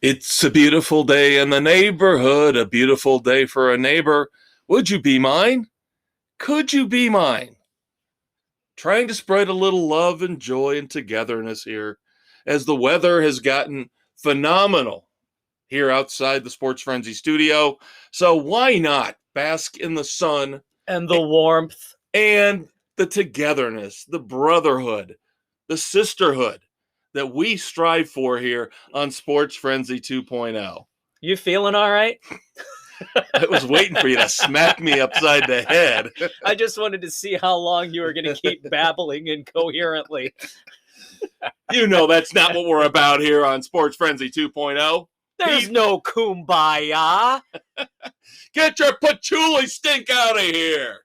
It's a beautiful day in the neighborhood, a beautiful day for a neighbor. Would you be mine? Could you be mine? Trying to spread a little love and joy and togetherness here as the weather has gotten phenomenal here outside the Sports Frenzy studio. So why not bask in the sun and the warmth and the togetherness, the brotherhood, the sisterhood that we strive for here on Sports Frenzy 2.0. You feeling all right? I was waiting for you to smack me upside the head. I just wanted to see how long you were going to keep babbling incoherently. You know that's not what we're about here on Sports Frenzy 2.0. There's no kumbaya. Get your patchouli stink out of here.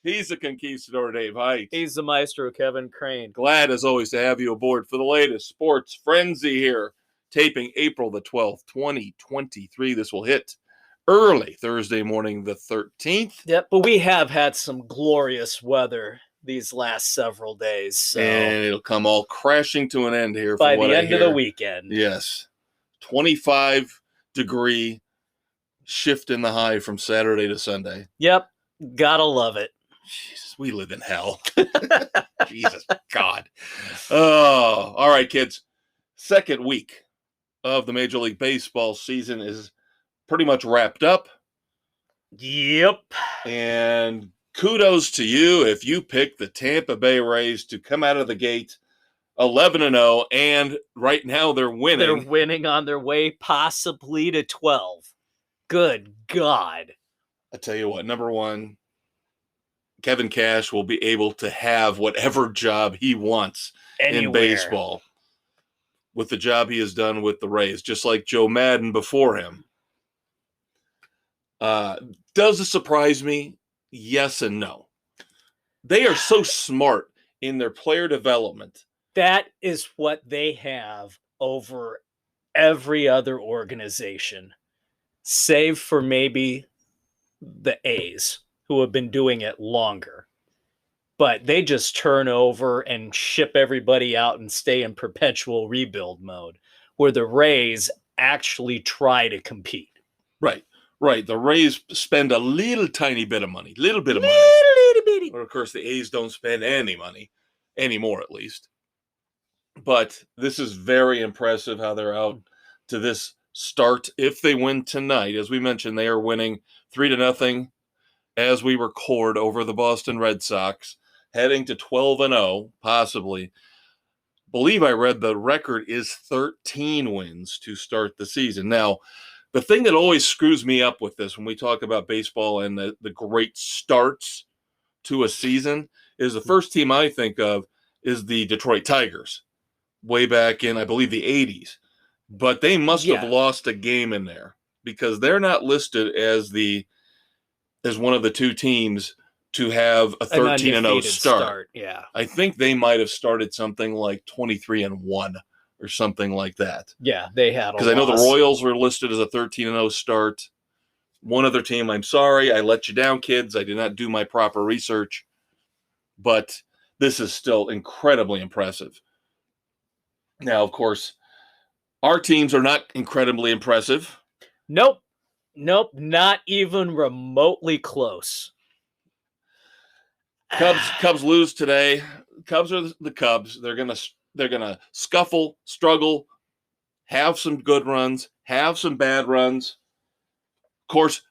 He's the Conquistador, Dave Height. He's the Maestro, Kevin Crane. Glad, as always, to have you aboard for the latest Sports Frenzy here. Taping April the 12th, 2023. This will hit early Thursday morning, the 13th. Yep, but we have had some glorious weather these last several days. So and it'll come all crashing to an end here by the end of the weekend. Yes. 25-degree shift in the high from Saturday to Sunday. Yep, gotta love it. Jesus, we live in hell. Jesus, God. Oh, all right, kids. Second week of the Major League Baseball season is pretty much wrapped up. Yep. And kudos to you if you picked the Tampa Bay Rays to come out of the gate 11-0, and right now they're winning. They're winning on their way possibly to 12. Good God. I tell you what, number one, Kevin Cash will be able to have whatever job he wants Anywhere. In baseball with the job he has done with the Rays, just like Joe Madden before him. Does it surprise me? Yes and no. They are so smart in their player development. That is what they have over every other organization, save for maybe the A's, who have been doing it longer. But they just turn over and ship everybody out and stay in perpetual rebuild mode, where the Rays actually try to compete. Right. The Rays spend a little tiny bit of money, Little bitty. Or, of course, the A's don't spend any money, anymore at least. But this is very impressive how they're out to this start. If they win tonight, as we mentioned, they are winning 3-0 as we record over the Boston Red Sox, heading to 12-0, possibly. Believe I read the record is 13 wins to start the season. Now, the thing that always screws me up with this when we talk about baseball and the great starts to a season is the first team I think of is the Detroit Tigers, way back in, I believe, the 80s. But they must have lost a game in there because they're not listed as one of the two teams to have a 13-0 start. Yeah. I think they might have started something like 23-1 or something like that. Yeah, they had a because I know the Royals were listed as a 13-0 start. One other team, I'm sorry, I let you down, kids. I did not do my proper research. But this is still incredibly impressive. Now, of course, our teams are not incredibly impressive. Nope, not even remotely close. Cubs lose today. Cubs are the Cubs. They're gonna scuffle, struggle, have some good runs, have some bad runs. Of course,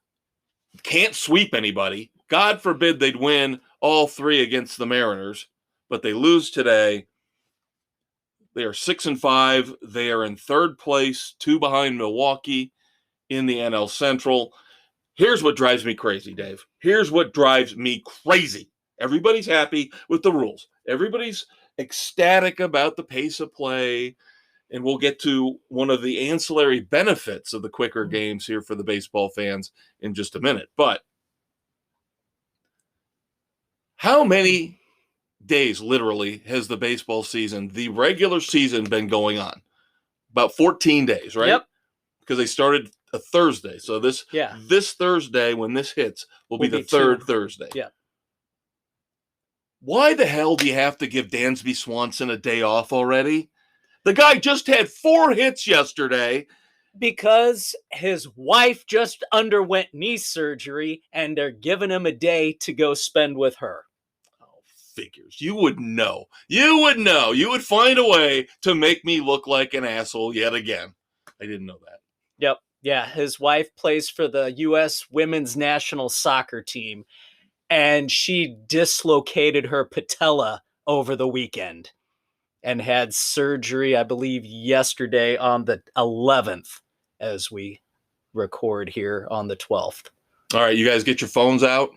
can't sweep anybody. God forbid they'd win all three against the Mariners, but they lose today. They are 6-5. They are in third place, 2 behind Milwaukee in the NL Central. Here's what drives me crazy, Dave. Here's what drives me crazy. Everybody's happy with the rules. Everybody's ecstatic about the pace of play. And we'll get to one of the ancillary benefits of the quicker games here for the baseball fans in just a minute. But how many days, literally, has the baseball season, the regular season, been going on? About 14 days, right? Yep. Because they started a Thursday. So this Thursday, when this hits, will be the third Thursday. Yeah. Why the hell do you have to give Dansby Swanson a day off already? The guy just had 4 hits yesterday. Because his wife just underwent knee surgery and they're giving him a day to go spend with her. Oh, figures. You would know. You would know. You would find a way to make me look like an asshole yet again. I didn't know that. Yep. Yeah, his wife plays for the U.S. women's national soccer team, and she dislocated her patella over the weekend and had surgery, I believe, yesterday on the 11th, as we record here on the 12th. All right, you guys get your phones out.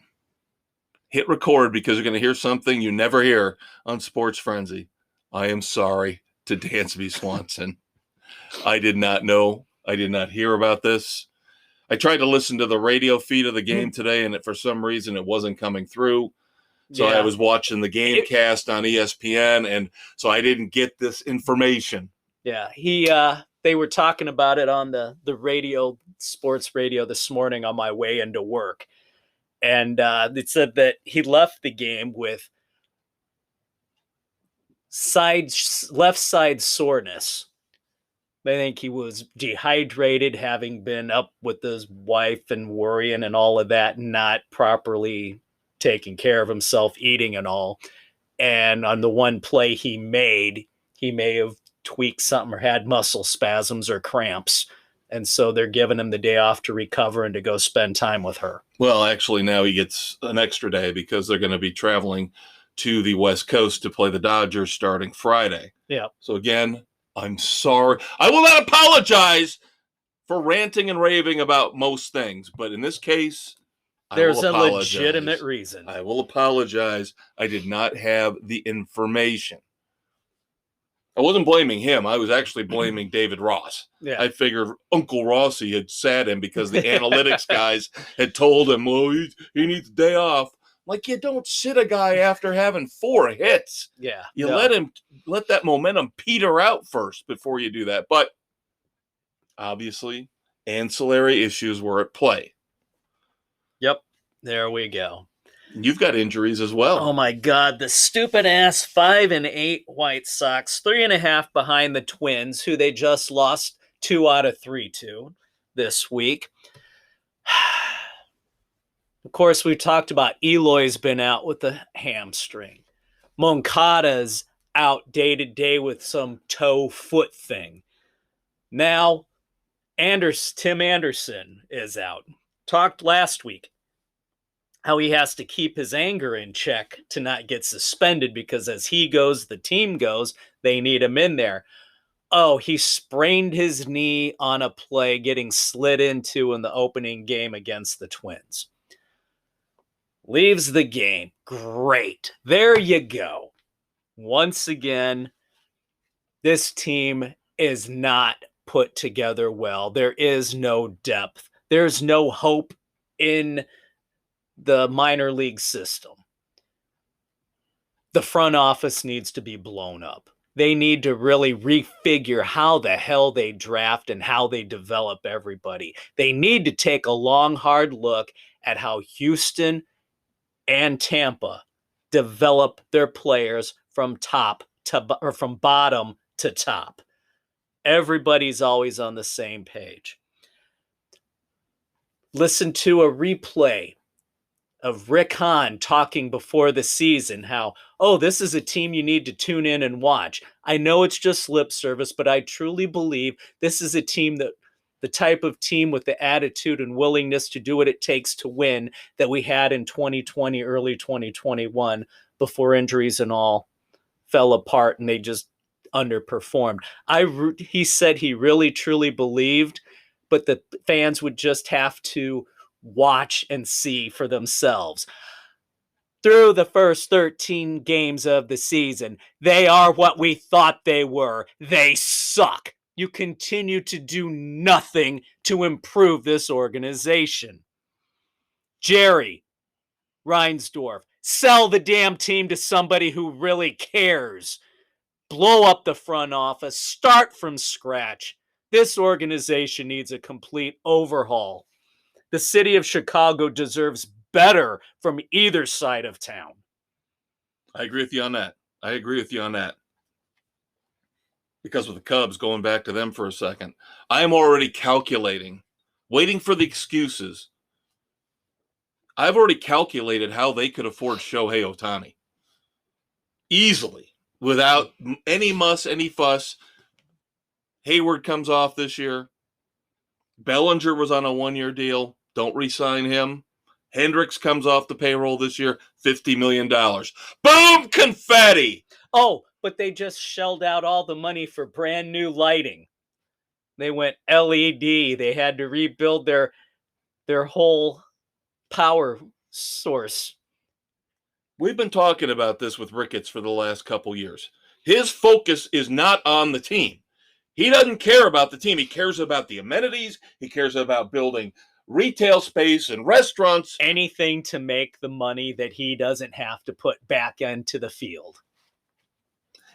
Hit record because you're going to hear something you never hear on Sports Frenzy. I am sorry to Dansby Swanson. I did not know. I did not hear about this. I tried to listen to the radio feed of the game today, and for some reason it wasn't coming through. So I was watching the game cast on ESPN, and so I didn't get this information. Yeah, they were talking about it on the radio, sports radio this morning on my way into work. And it said that he left the game with left side soreness. They think he was dehydrated, having been up with his wife and worrying and all of that, not properly taking care of himself, eating and all. And on the one play he may have tweaked something or had muscle spasms or cramps. And so they're giving him the day off to recover and to go spend time with her. Well, actually, now he gets an extra day because they're going to be traveling to the West Coast to play the Dodgers starting Friday. Yeah. So again, I'm sorry. I will not apologize for ranting and raving about most things, but in this case, there's a legitimate reason. I will apologize. I did not have the information. I wasn't blaming him. I was actually blaming David Ross. Yeah. I figured Uncle Rossi had sat him because the analytics guys had told him, well, he needs a day off. Like, you don't sit a guy after having 4 hits. Yeah. You let that momentum peter out first before you do that. But obviously, ancillary issues were at play. Yep. There we go. You've got injuries as well. Oh my God. The stupid ass 5-8 White Sox, 3.5 behind the Twins, who they just lost 2 out of 3 to this week. Of course, we've talked about Eloy's been out with the hamstring. Moncada's out day to day with some toe foot thing. Now, Tim Anderson is out. Talked last week how he has to keep his anger in check to not get suspended because as he goes, the team goes, they need him in there. Oh, he sprained his knee on a play getting slid into in the opening game against the Twins. Leaves the game. Great. There you go. Once again, this team is not put together well. There is no depth. There's no hope in the minor league system. The front office needs to be blown up. They need to really refigure how the hell they draft and how they develop everybody. They need to take a long, hard look at how Houston and Tampa develop their players from bottom to top. Everybody's always on the same page. Listen to a replay of Rick Hahn talking before the season how, this is a team you need to tune in and watch. I know it's just lip service, but I truly believe this is a team that the type of team with the attitude and willingness to do what it takes to win that we had in 2020, early 2021, before injuries and all fell apart and they just underperformed. He said he really, truly believed, but the fans would just have to watch and see for themselves. Through the first 13 games of the season, they are what we thought they were. They suck. You continue to do nothing to improve this organization. Jerry Reinsdorf, sell the damn team to somebody who really cares. Blow up the front office. Start from scratch. This organization needs a complete overhaul. The city of Chicago deserves better from either side of town. I agree with you on that. because with the Cubs, going back to them for a second, I'm already calculating, waiting for the excuses. I've already calculated how they could afford Shohei Ohtani easily without any muss, any fuss. Hayward comes off this year. Bellinger was on a 1-year deal. Don't re-sign him. Hendricks comes off the payroll this year, $50 million. Boom! Confetti! Oh, but they just shelled out all the money for brand new lighting. They went LED. They had to rebuild their whole power source. We've been talking about this with Ricketts for the last couple years. His focus is not on the team. He doesn't care about the team. He cares about the amenities. He cares about building retail space and restaurants. Anything to make the money that he doesn't have to put back into the field.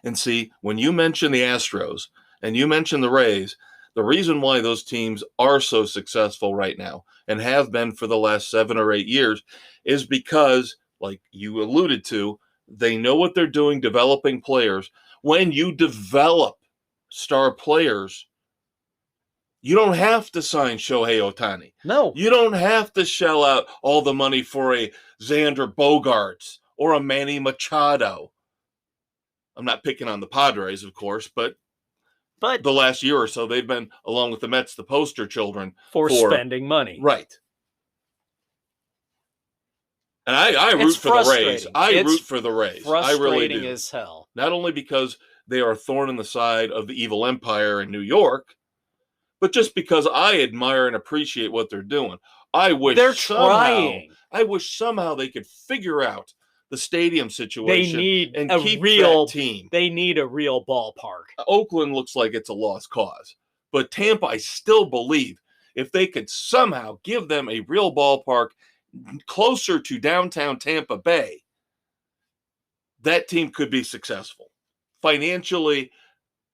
And see, when you mention the Astros and you mention the Rays, the reason why those teams are so successful right now and have been for the last 7 or 8 years is because, like you alluded to, they know what they're doing developing players. When you develop star players, you don't have to sign Shohei Ohtani. No. You don't have to shell out all the money for a Xander Bogaerts or a Manny Machado. I'm not picking on the Padres, of course, but the last year or so, they've been, along with the Mets, the poster children for spending money. Right. And I root for the Rays. I root for the Rays. I really do. Frustrating as hell. Not only because they are a thorn in the side of the evil empire in New York, but just because I admire and appreciate what they're doing. I wish they're trying. I wish somehow they could figure out the stadium situation. They need and a keep real that team. They need a real ballpark. Oakland looks like it's a lost cause, but Tampa, I still believe if they could somehow give them a real ballpark closer to downtown Tampa Bay, that team could be successful financially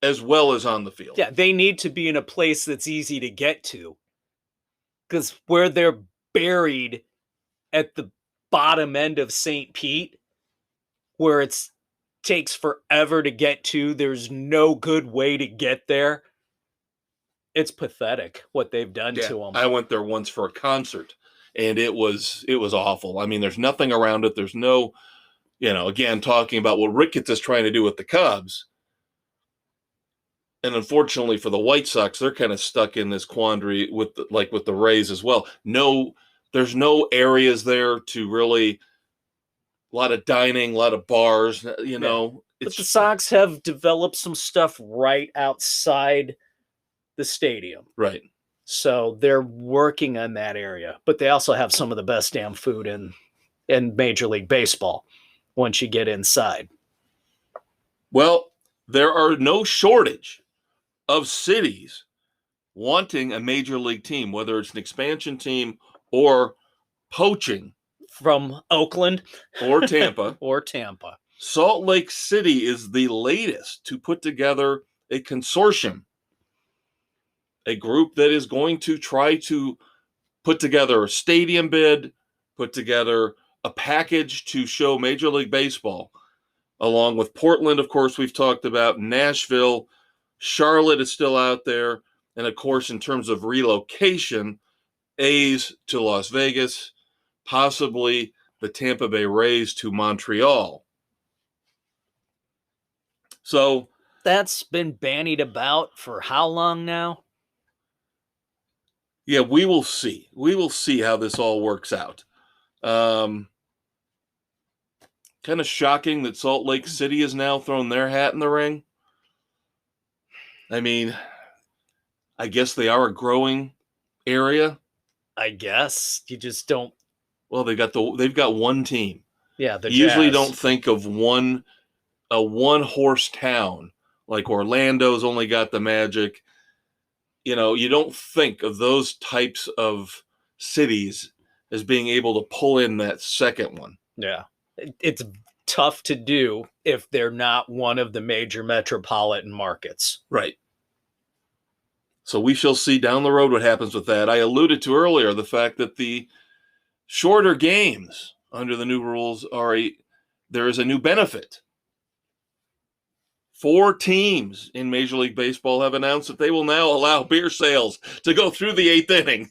as well as on the field. Yeah, they need to be in a place that's easy to get to, because where they're buried at the bottom end of St. Pete, where it takes forever to get to, there's no good way to get there. It's pathetic what they've done to them. I went there once for a concert, and it was awful. I mean, there's nothing around it. There's no, again, talking about what Ricketts is trying to do with the Cubs. And unfortunately for the White Sox, they're kind of stuck in this quandary with the Rays as well. No, there's no areas there to really, a lot of dining, a lot of bars, But the Sox have developed some stuff right outside the stadium. Right. So they're working on that area. But they also have some of the best damn food in Major League Baseball once you get inside. Well, there are no shortage of cities wanting a major league team, whether it's an expansion team or poaching from Oakland or Tampa. Salt Lake City is the latest to put together a consortium, a group that is going to try to put together a stadium bid, put together a package to show Major League Baseball, along with Portland, of course, we've talked about, Nashville, Charlotte is still out there. And of course, in terms of relocation, A's to Las Vegas, possibly the Tampa Bay Rays to Montreal. So that's been bandied about for how long now? Yeah, we will see. We will see how this all works out. Kind of shocking that Salt Lake City has now thrown their hat in the ring. I mean, I guess they are a growing area. I guess you just don't. Well, they've got one team. Yeah, the you usually Jazz. don't think of a one horse town like Orlando's only got the Magic. You don't think of those types of cities as being able to pull in that second one. Yeah, it's tough to do if they're not one of the major metropolitan markets. Right. So we shall see down the road what happens with that. I alluded to earlier the fact that the shorter games under the new rules there is a new benefit 4 teams in Major League Baseball have announced that they will now allow beer sales to go through the 8th inning.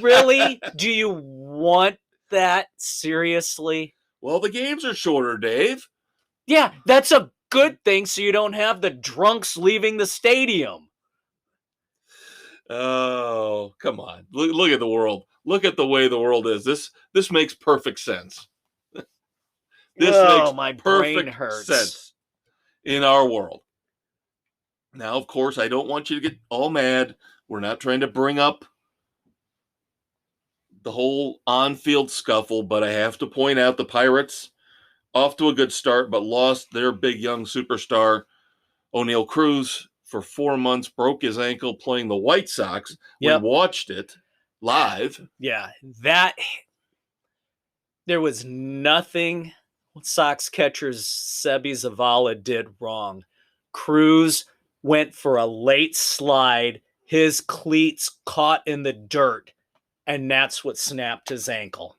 Really? Do you want that seriously? Well, the games are shorter, Dave. Yeah, that's a good thing so you don't have the drunks leaving the stadium. Oh, come on. Look at the world. Look at the way the world is. This makes perfect sense. This makes My brain perfect hurts. sense in our world. Now, of course, I don't want you to get all mad. We're not trying to bring up the whole on-field scuffle, but I have to point out the Pirates off to a good start, but lost their big young superstar, O'Neal Cruz, for 4 months, broke his ankle playing the White Sox. Yep. We watched it live. Yeah, there was nothing Sox catcher Sebi Zavala did wrong. Cruz went for a late slide. His cleats caught in the dirt, and that's what snapped his ankle.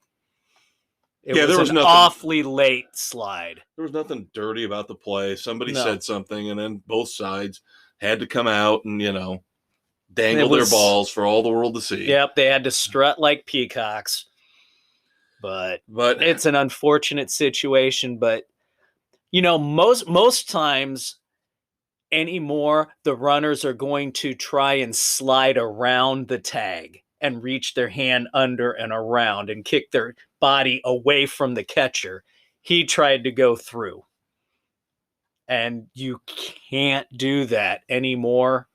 It was an awfully late slide. There was nothing dirty about the play. Somebody said something, and then both sides had to come out and, dangle their balls for all the world to see. Yep, they had to strut like peacocks. But it's an unfortunate situation. But, most times anymore, the runners are going to try and slide around the tag and reach their hand under and around and kick their body away from the catcher. He tried to go through. And you can't do that anymore.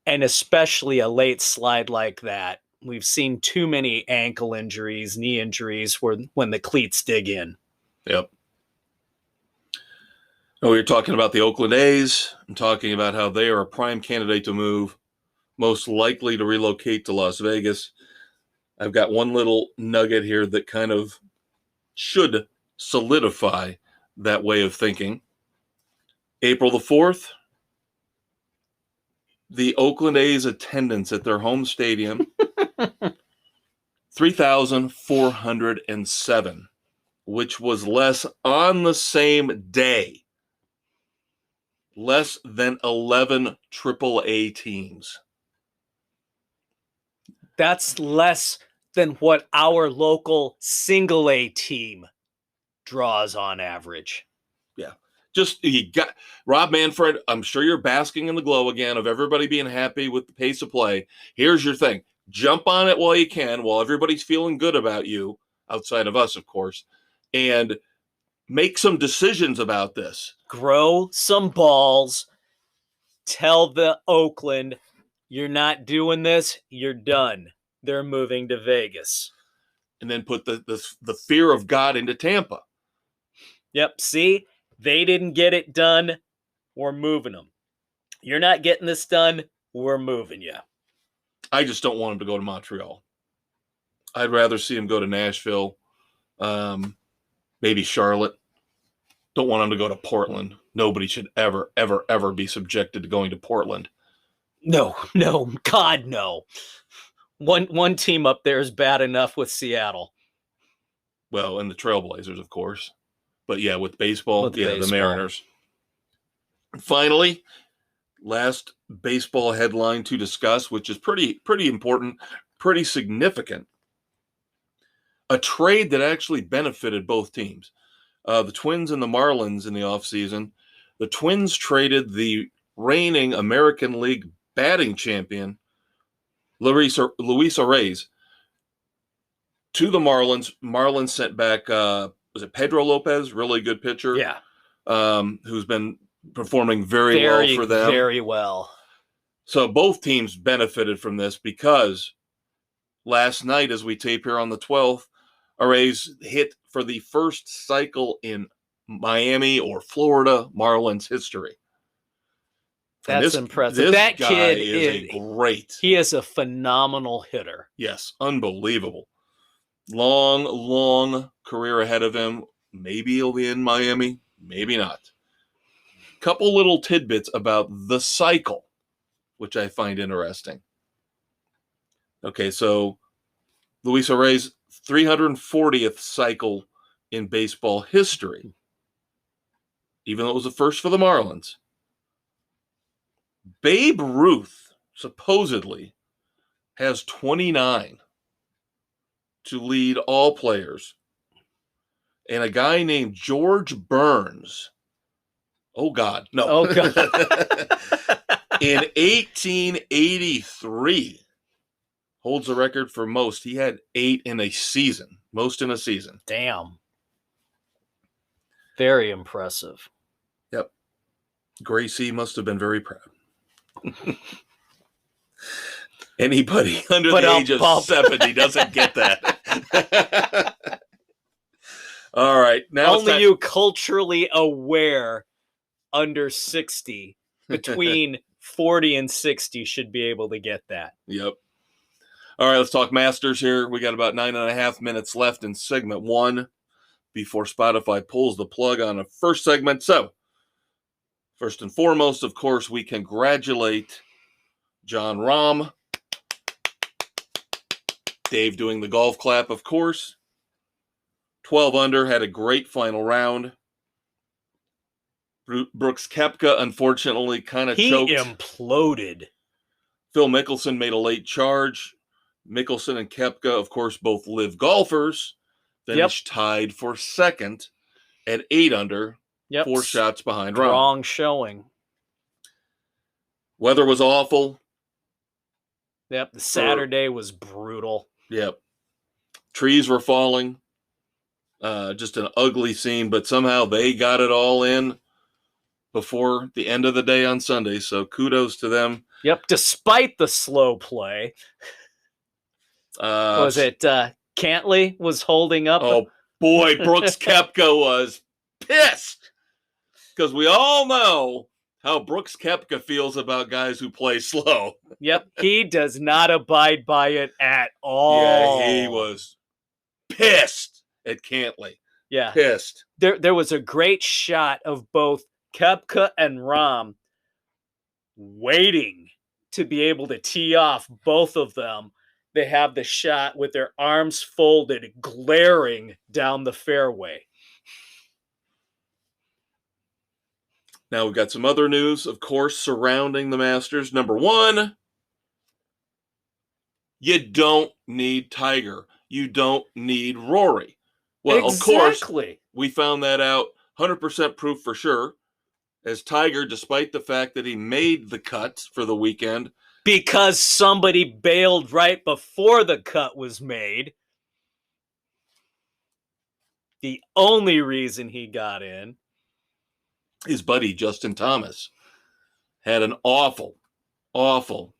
And especially a late slide like that. We've seen too many ankle injuries, knee injuries when the cleats dig in. Yep. Oh, you're talking about the Oakland A's. I'm talking about how they are a prime candidate to move, most likely to relocate to Las Vegas. I've got one little nugget here that kind of should solidify that way of thinking. April the 4th, the Oakland A's attendance at their home stadium, 3,407, which was less on the same day. Less than 11 AAA teams. That's less than what our local single A team draws on average. Yeah. You got Rob Manfred. I'm sure you're basking in the glow again of everybody being happy with the pace of play. Here's your thing. Jump on it while you can, while everybody's feeling good about you, outside of us, of course, and make some decisions about this. Grow some balls. Tell the Oakland, you're not doing this, you're done. They're moving to Vegas. And then put the fear of God into Tampa. Yep, see? They didn't get it done. We're moving them. You're not getting this done. We're moving you. I just don't want them to go to Montreal. I'd rather see them go to Nashville, maybe Charlotte. Don't want them to go to Portland. Nobody should ever, ever, ever be subjected to going to Portland. No, God, no. One team up there is bad enough with Seattle. Well, and the Trailblazers, of course. But yeah, with baseball, the Mariners. Finally, last baseball headline to discuss, which is pretty important, pretty significant. A trade that actually benefited both teams. The Twins and the Marlins in the offseason. The Twins traded the reigning American League batting champion, Luis Arraez, to the Marlins. Marlins sent back, was it Pedro Lopez? Really good pitcher. Yeah. Who's been performing very well for them. Very well. So both teams benefited from this because last night, as we tape here on the 12th, Arraez hit for the first cycle in Miami or Florida Marlins history. That's impressive. That kid is great. He is a phenomenal hitter. Yes, unbelievable. Long career ahead of him. Maybe he'll be in Miami, maybe not. Couple little tidbits about the cycle, which I find interesting. Okay, so Luis Arraez, 340th cycle in baseball history. even though it was a first for the Marlins. Babe Ruth supposedly has 29 to lead all players. And a guy named George Burns, oh God, no. Oh, God. In 1883, holds the record for most. He had 8 in a season, most in a season. Damn. Very impressive. Yep. Gracie must have been very proud. Anybody under the age of 70 doesn't get that. All right. Now only you culturally aware under 60, between 40 and 60 should be able to get that. Yep. All right, let's talk Masters here. We got about 9.5 minutes left in segment 1 before Spotify pulls the plug on the first segment. So, first and foremost, of course, we congratulate Jon Rahm. Dave doing the golf clap, of course. 12 under, had a great final round. Brooks Koepka, unfortunately, kind of choked. He imploded. Phil Mickelson made a late charge. Mickelson and Koepka, of course, both live golfers, finished tied for second at 8 under, 4 shots behind Rahm. Strong showing. Weather was awful. Yep, the Saturday was brutal. Yep. Trees were falling. Just an ugly scene, but somehow they got it all in before the end of the day on Sunday, so kudos to them. Yep, despite the slow play. Was it Cantley was holding up? Oh, boy, Brooks Koepka was pissed, because we all know how Brooks Koepka feels about guys who play slow. Yep, he does not abide by it at all. Yeah, he was pissed at Cantley. Yeah. Pissed. There was a great shot of both Koepka and Rahm waiting to be able to tee off both of them. They have the shot with their arms folded, glaring down the fairway. Now we've got some other news, of course, surrounding the Masters. Number 1, you don't need Tiger. You don't need Rory. Well, exactly. Of course, we found that out 100% proof for sure, as Tiger, despite the fact that he made the cut for the weekend, because somebody bailed right before the cut was made. The only reason he got in. His buddy, Justin Thomas, had an awful, awful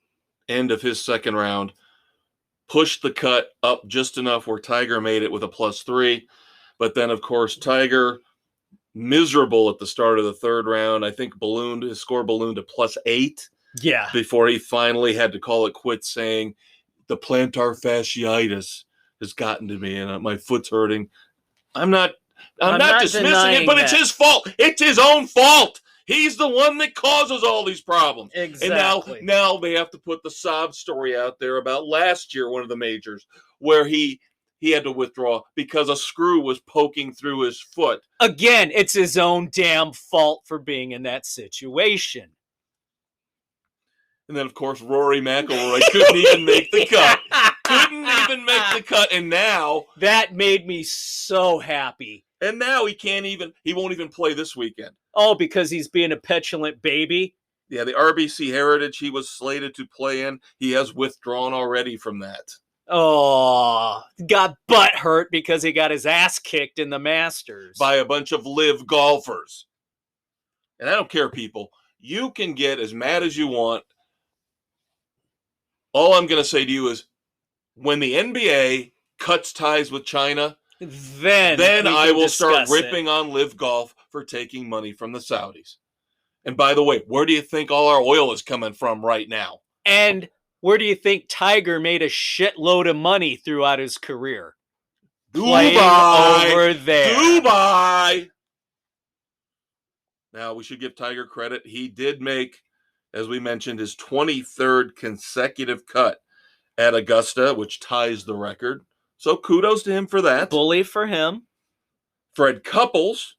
end of his second round. Pushed the cut up just enough where Tiger made it with a +3. But then, of course, Tiger, miserable at the start of the third round. I think his score ballooned to +8. Yeah. Before he finally had to call it quits, saying the plantar fasciitis has gotten to me and my foot's hurting. I'm not dismissing it, but it's his fault. It's his own fault. He's the one that causes all these problems. Exactly. And now they have to put the sob story out there about last year, one of the majors, where he had to withdraw because a screw was poking through his foot. Again, it's his own damn fault for being in that situation. And then, of course, Rory McIlroy couldn't even make the cut. Couldn't even make the cut. And now... that made me so happy. And now he won't even play this weekend. Oh, because he's being a petulant baby? Yeah, the RBC Heritage he was slated to play in, he has withdrawn already from that. Oh, got butt hurt because he got his ass kicked in the Masters. By a bunch of live golfers. And I don't care, people. You can get as mad as you want. All I'm going to say to you is, when the NBA cuts ties with China, then I will start ripping on live golf for taking money from the Saudis. And by the way, where do you think all our oil is coming from right now? And where do you think Tiger made a shitload of money throughout his career? Dubai. Over there. Dubai. Now, we should give Tiger credit. He did make, as we mentioned, his 23rd consecutive cut at Augusta, which ties the record. So kudos to him for that. Bully for him. Fred Couples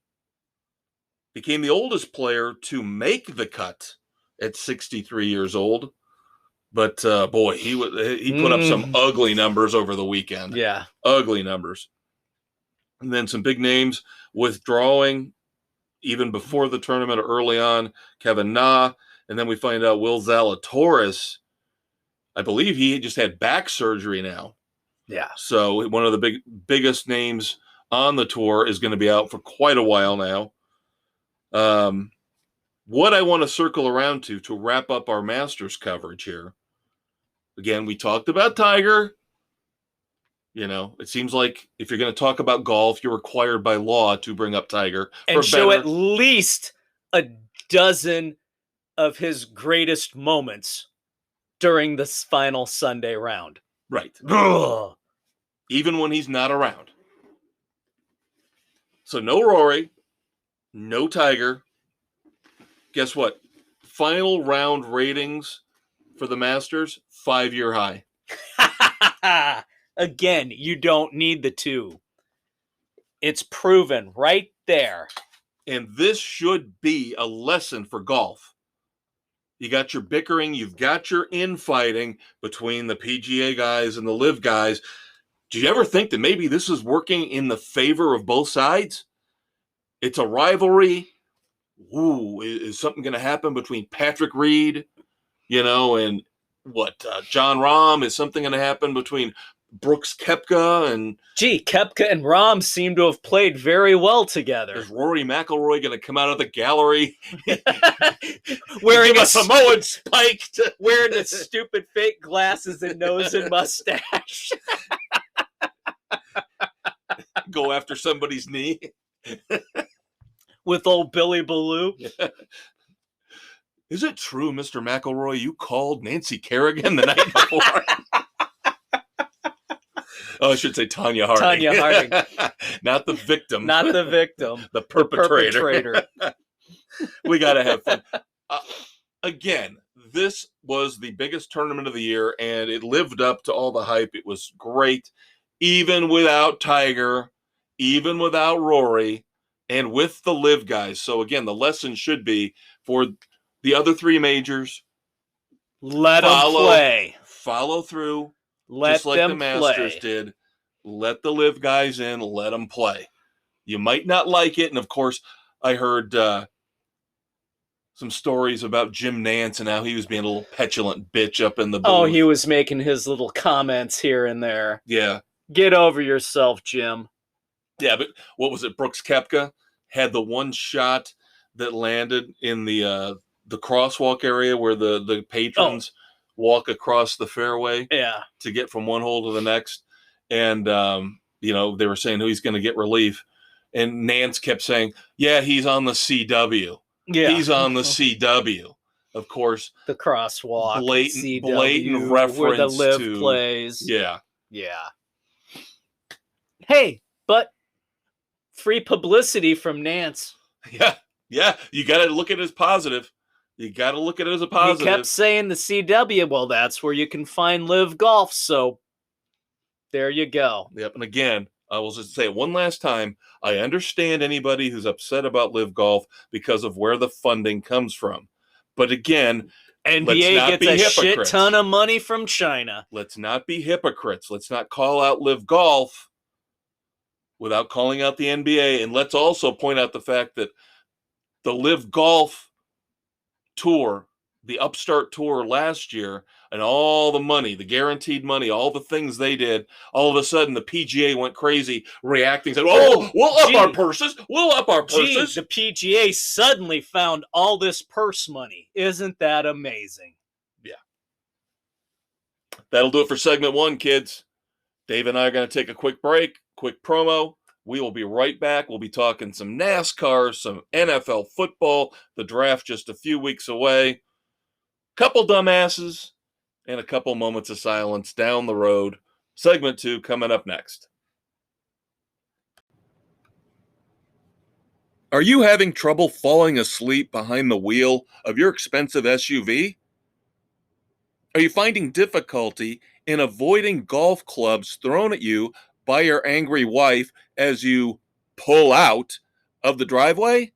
became the oldest player to make the cut at 63 years old. But boy, he put up some ugly numbers over the weekend. Yeah. Ugly numbers. And then some big names withdrawing even before the tournament or early on. Kevin Na. And then we find out Will Zalatoris, I believe he just had back surgery now. Yeah. So one of the biggest names on the tour is going to be out for quite a while now. What I want to circle around to wrap up our Masters coverage here. Again, we talked about Tiger. You know, it seems like if you're going to talk about golf, you're required by law to bring up Tiger. And show at least a dozen of his greatest moments during this final Sunday round. Right. Ugh. Even when he's not around. So no Rory, no Tiger. Guess what? Final round ratings for the Masters, 5-year high. Again, you don't need the two. It's proven right there. And this should be a lesson for golf. You got your bickering, you've got your infighting between the PGA guys and the LIV guys. Do you ever think that maybe this is working in the favor of both sides? It's a rivalry. Ooh, is something going to happen between Patrick Reed, and Jon Rahm? Is something going to happen between Brooks Koepka and... Koepka and Rahm seem to have played very well together. Is Rory McIlroy going to come out of the gallery wearing a Samoan spike, wearing the stupid fake glasses and nose and mustache? Go after somebody's knee with old Billy Baloo. Yeah. Is it true, Mr. McIlroy, you called Nancy Kerrigan the night before? Oh, I should say Tanya Harding. Tanya Harding. Not the victim. Not the victim. The perpetrator. The perpetrator. We got to have fun. Again, this was the biggest tournament of the year, and it lived up to all the hype. It was great, even without Tiger, even without Rory, and with the LIV guys. So, again, the lesson should be for the other three majors. Let them play. Follow through. Let just like them the Masters play. did. Let the LIV guys in. Let them play. You might not like it. And, of course, I heard some stories about Jim Nance and how he was being a little petulant bitch up in the booth. Oh, he was making his little comments here and there. Yeah. Get over yourself, Jim. Yeah, but what was it? Brooks Koepka had the one shot that landed in the crosswalk area where the patrons walk across the fairway to get from one hole to the next. And, they were saying, he's going to get relief. And Nance kept saying, yeah, he's on the CW. Yeah. He's on the CW. Of course. The crosswalk. Blatant reference where the LIV to plays. Yeah. Yeah. Hey, but free publicity from Nance. Yeah. Yeah. You got to look at it as positive. You got to look at it as a positive. He kept saying the CW. Well, that's where you can find LIV golf. So there you go. Yep. And again, I will just say it one last time. I understand anybody who's upset about LIV golf because of where the funding comes from. But again, NBA gets a shit ton of money from China. Let's not be hypocrites. Let's not call out LIV golf without calling out the NBA. And let's also point out the fact that the LIV golf tour, the Upstart tour last year, and all the money, the guaranteed money, all the things they did, all of a sudden the PGA went crazy, reacting, said, we'll up our purses. We'll up our purses. The PGA suddenly found all this purse money. Isn't that amazing? Yeah. That'll do it for segment 1, kids. Dave and I are going to take a quick break, quick promo. We will be right back. We'll be talking some NASCAR, some NFL football, the draft just a few weeks away, couple dumbasses, and a couple moments of silence down the road. Segment 2 coming up next. Are you having trouble falling asleep behind the wheel of your expensive SUV? Are you finding difficulty in avoiding golf clubs thrown at you by your angry wife as you pull out of the driveway?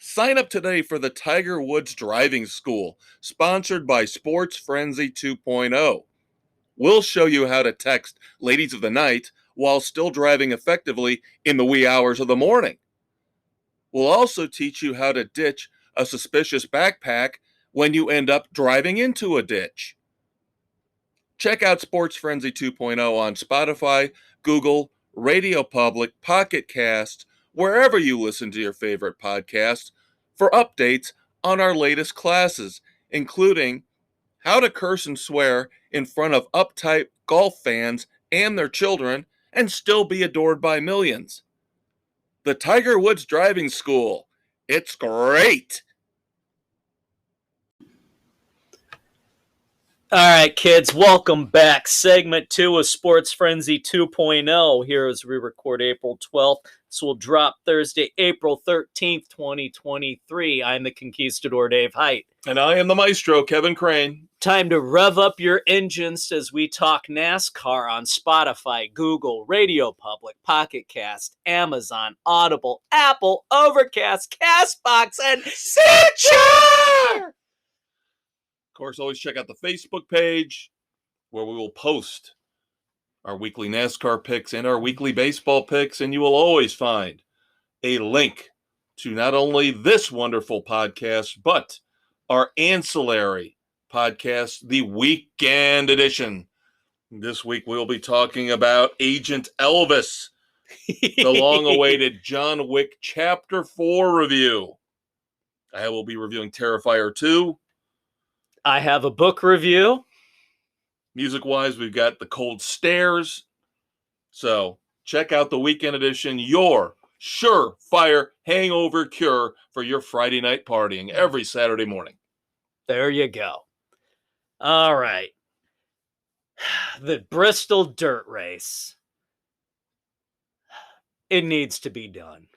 Sign up today for the Tiger Woods Driving School, sponsored by Sports Frenzy 2.0. We'll show you how to text ladies of the night while still driving effectively in the wee hours of the morning. We'll also teach you how to ditch a suspicious backpack when you end up driving into a ditch. Check out Sports Frenzy 2.0 on Spotify, Google, Radio Public, Pocket Casts, wherever you listen to your favorite podcasts, for updates on our latest classes, including how to curse and swear in front of uptight golf fans and their children and still be adored by millions. The Tiger Woods Driving School. It's great. All right, kids, welcome back. Segment 2 of Sports Frenzy 2.0. Here as we record April 12th. This will drop Thursday, April 13th, 2023. I'm the Conquistador, Dave Height. And I am the Maestro, Kevin Crane. Time to rev up your engines as we talk NASCAR on Spotify, Google, Radio Public, Pocket Cast, Amazon, Audible, Apple, Overcast, CastBox, and Stitcher! Of course, always check out the Facebook page where we will post our weekly NASCAR picks and our weekly baseball picks, and you will always find a link to not only this wonderful podcast, but our ancillary podcast, the Weekend Edition. This week we'll be talking about Agent Elvis, the long-awaited John Wick Chapter 4 review. I will be reviewing Terrifier 2. I have a book review. Music-wise, we've got The Cold Stairs. So check out the Weekend Edition, your surefire hangover cure for your Friday night partying every Saturday morning. There you go. All right. The Bristol Dirt Race. It needs to be done.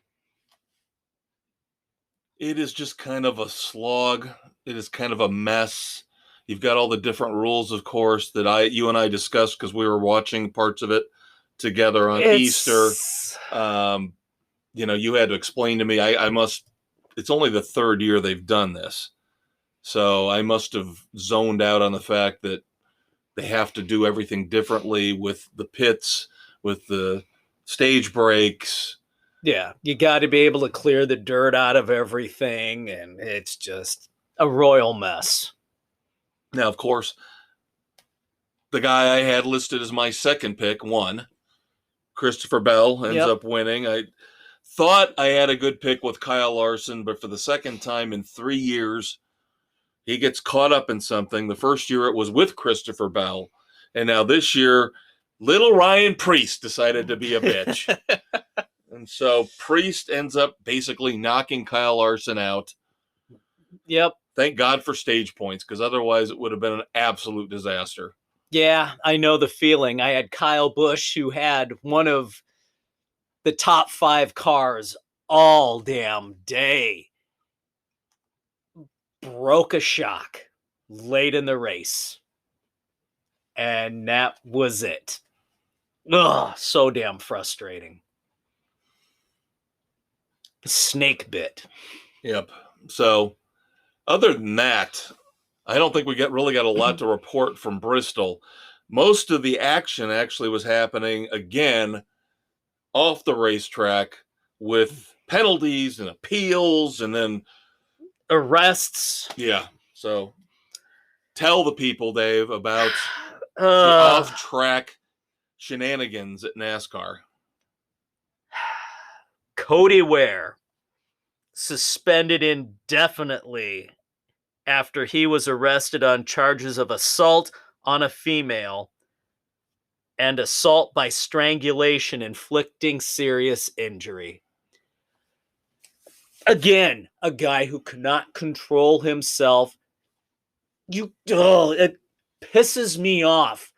It is just kind of a slog. It is kind of a mess. You've got all the different rules, of course, that you and I discussed because we were watching parts of it together on Easter. You had to explain to me. It's only the third year they've done this. So I must have zoned out on the fact that they have to do everything differently with the pits, with the stage breaks. Yeah, you got to be able to clear the dirt out of everything, and it's just a royal mess. Now, of course, the guy I had listed as my second pick won. Christopher Bell ends up winning. I thought I had a good pick with Kyle Larson, but for the second time in 3 years, he gets caught up in something. The first year it was with Christopher Bell, and now this year, little Ryan Priest decided to be a bitch. And so Priest ends up basically knocking Kyle Larson out. Yep. Thank God for stage points, because otherwise it would have been an absolute disaster. Yeah, I know the feeling. I had Kyle Busch, who had one of the top 5 cars all damn day. Broke a shock late in the race. And that was it. Ugh, so damn frustrating. Snake bit. Yep. So, other than that, I don't think we really got a lot to report from Bristol. Most of the action actually was happening again off the racetrack with penalties and appeals and then arrests. Yeah. So, tell the people, Dave, about the off-track shenanigans at NASCAR. Cody Ware suspended indefinitely after he was arrested on charges of assault on a female and assault by strangulation inflicting serious injury. Again, a guy who cannot control himself. It pisses me off.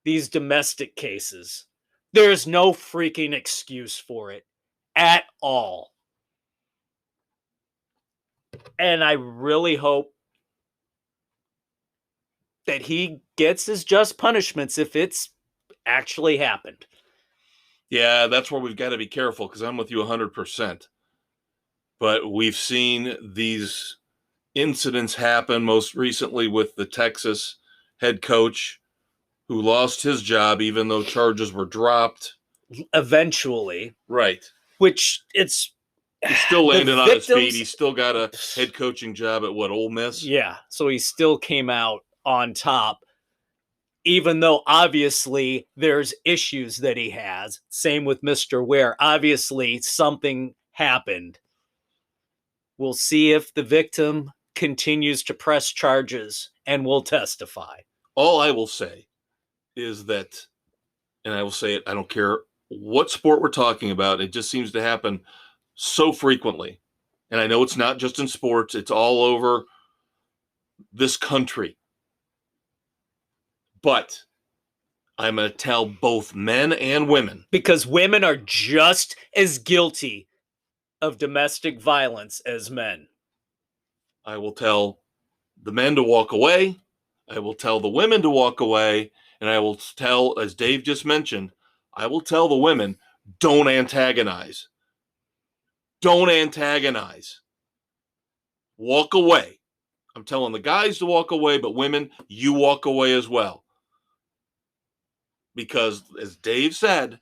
These domestic cases. There's no freaking excuse for it at all. And I really hope that he gets his just punishments if it's actually happened. Yeah, that's where we've got to be careful, because I'm with you 100%. But we've seen these incidents happen, most recently with the Texas head coach who lost his job even though charges were dropped. Eventually. Right. Which it's... He's still landing on his feet. He's still got a head coaching job at Ole Miss? Yeah, so he still came out on top, even though obviously there's issues that he has. Same with Mr. Ware. Obviously, something happened. We'll see if the victim continues to press charges, and will testify. All I will say is that, and I will say it, I don't care what sport we're talking about, it just seems to happen so frequently. And I know it's not just in sports, it's all over this country. But I'm going to tell both men and women. Because women are just as guilty of domestic violence as men. I will tell the men to walk away. I will tell the women to walk away. And I will tell, as Dave just mentioned, I will tell the women, don't antagonize. Don't antagonize. Walk away. I'm telling the guys to walk away, but women, you walk away as well. Because, as Dave said,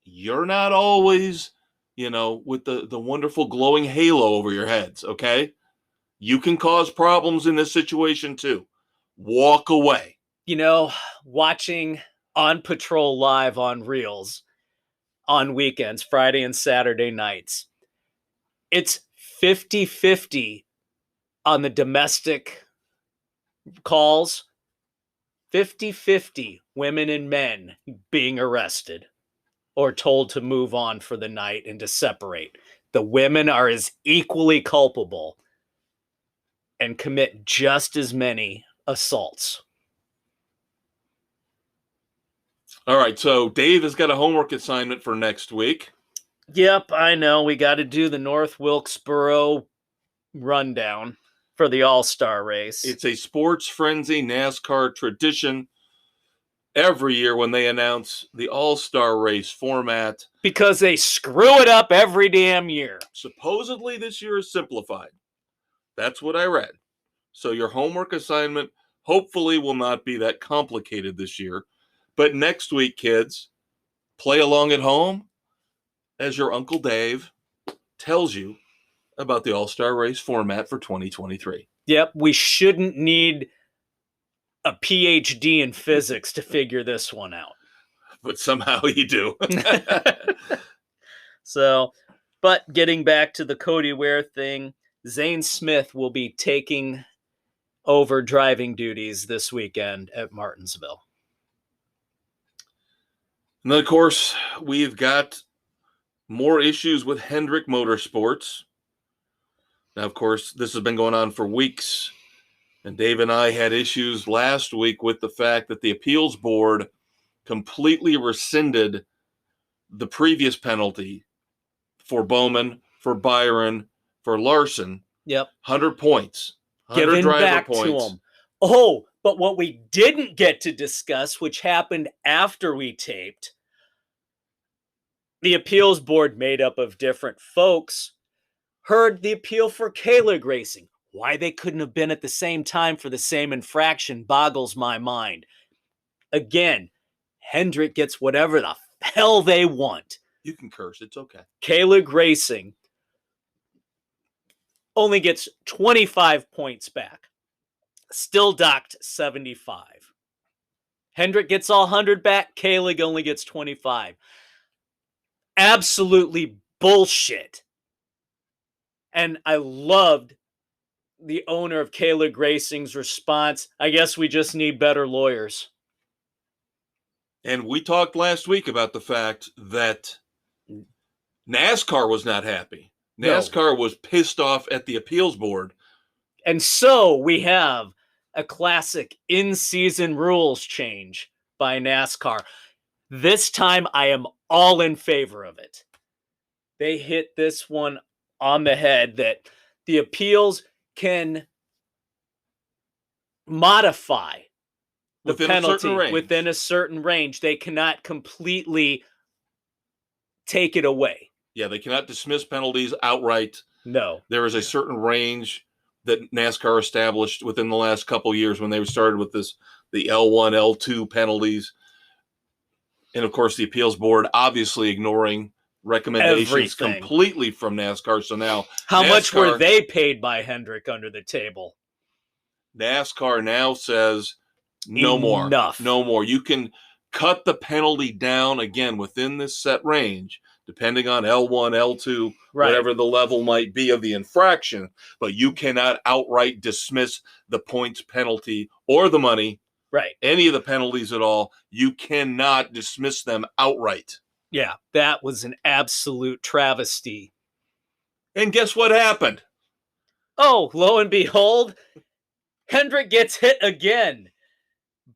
you're not always, with the wonderful glowing halo over your heads, okay? You can cause problems in this situation too. Walk away. Watching On Patrol Live on Reels on weekends, Friday and Saturday nights, it's 50-50 on the domestic calls. 50-50 women and men being arrested or told to move on for the night and to separate. The women are as equally culpable and commit just as many assaults. All right, so Dave has got a homework assignment for next week. Yep, I know. We got to do the North Wilkesboro rundown for the All-Star race. It's a Sports Frenzy NASCAR tradition every year when they announce the All-Star race format. Because they screw it up every damn year. Supposedly this year is simplified. That's what I read. So your homework assignment hopefully will not be that complicated this year. But next week, kids, play along at home as your Uncle Dave tells you about the All-Star race format for 2023. Yep, we shouldn't need a PhD in physics to figure this one out. But somehow you do. But getting back to the Cody Ware thing, Zane Smith will be taking over driving duties this weekend at Martinsville. And then, of course, we've got more issues with Hendrick Motorsports. Now, of course, this has been going on for weeks. And Dave and I had issues last week with the fact that the appeals board completely rescinded the previous penalty for Bowman, for Byron, for Larson. Yep. 100 points. 100 Giving driver back points. to them. Oh, but what we didn't get to discuss, which happened after we taped, the appeals board, made up of different folks, heard the appeal for Kalig Racing. Why they couldn't have been at the same time for the same infraction boggles my mind. Again, Hendrick gets whatever the hell they want. You can curse. It's okay. Kalig Racing only gets 25 points back. Still docked 75. Hendrick gets all 100 back. Kalig only gets 25. Absolutely bullshit. And I loved the owner of Kalig Racing's response. I guess we just need better lawyers. And we talked last week about the fact that NASCAR was not happy. NASCAR was pissed off at the appeals board. And so we have a classic in-season rules change by NASCAR. This time I am all in favor of it. They hit this one on the head that the appeals can modify the penalty within a certain range. They cannot completely take it away. Yeah, they cannot dismiss penalties outright. No. There is a certain range that NASCAR established within the last couple of years when they started with the L1, L2 penalties. And of course, the appeals board obviously ignoring recommendations Everything. completely from NASCAR. So now How much were NASCAR- they paid by Hendrick under the table? NASCAR now says no Enough. more. No more. You can cut the penalty down again within this set range, depending on L1, L2, Right. whatever the level might be of the infraction, but you cannot outright dismiss the points penalty or the money, Right. any of the penalties at all. You cannot dismiss them outright. Yeah, that was an absolute travesty. And guess what happened? Oh, lo and behold, Hendrick gets hit again.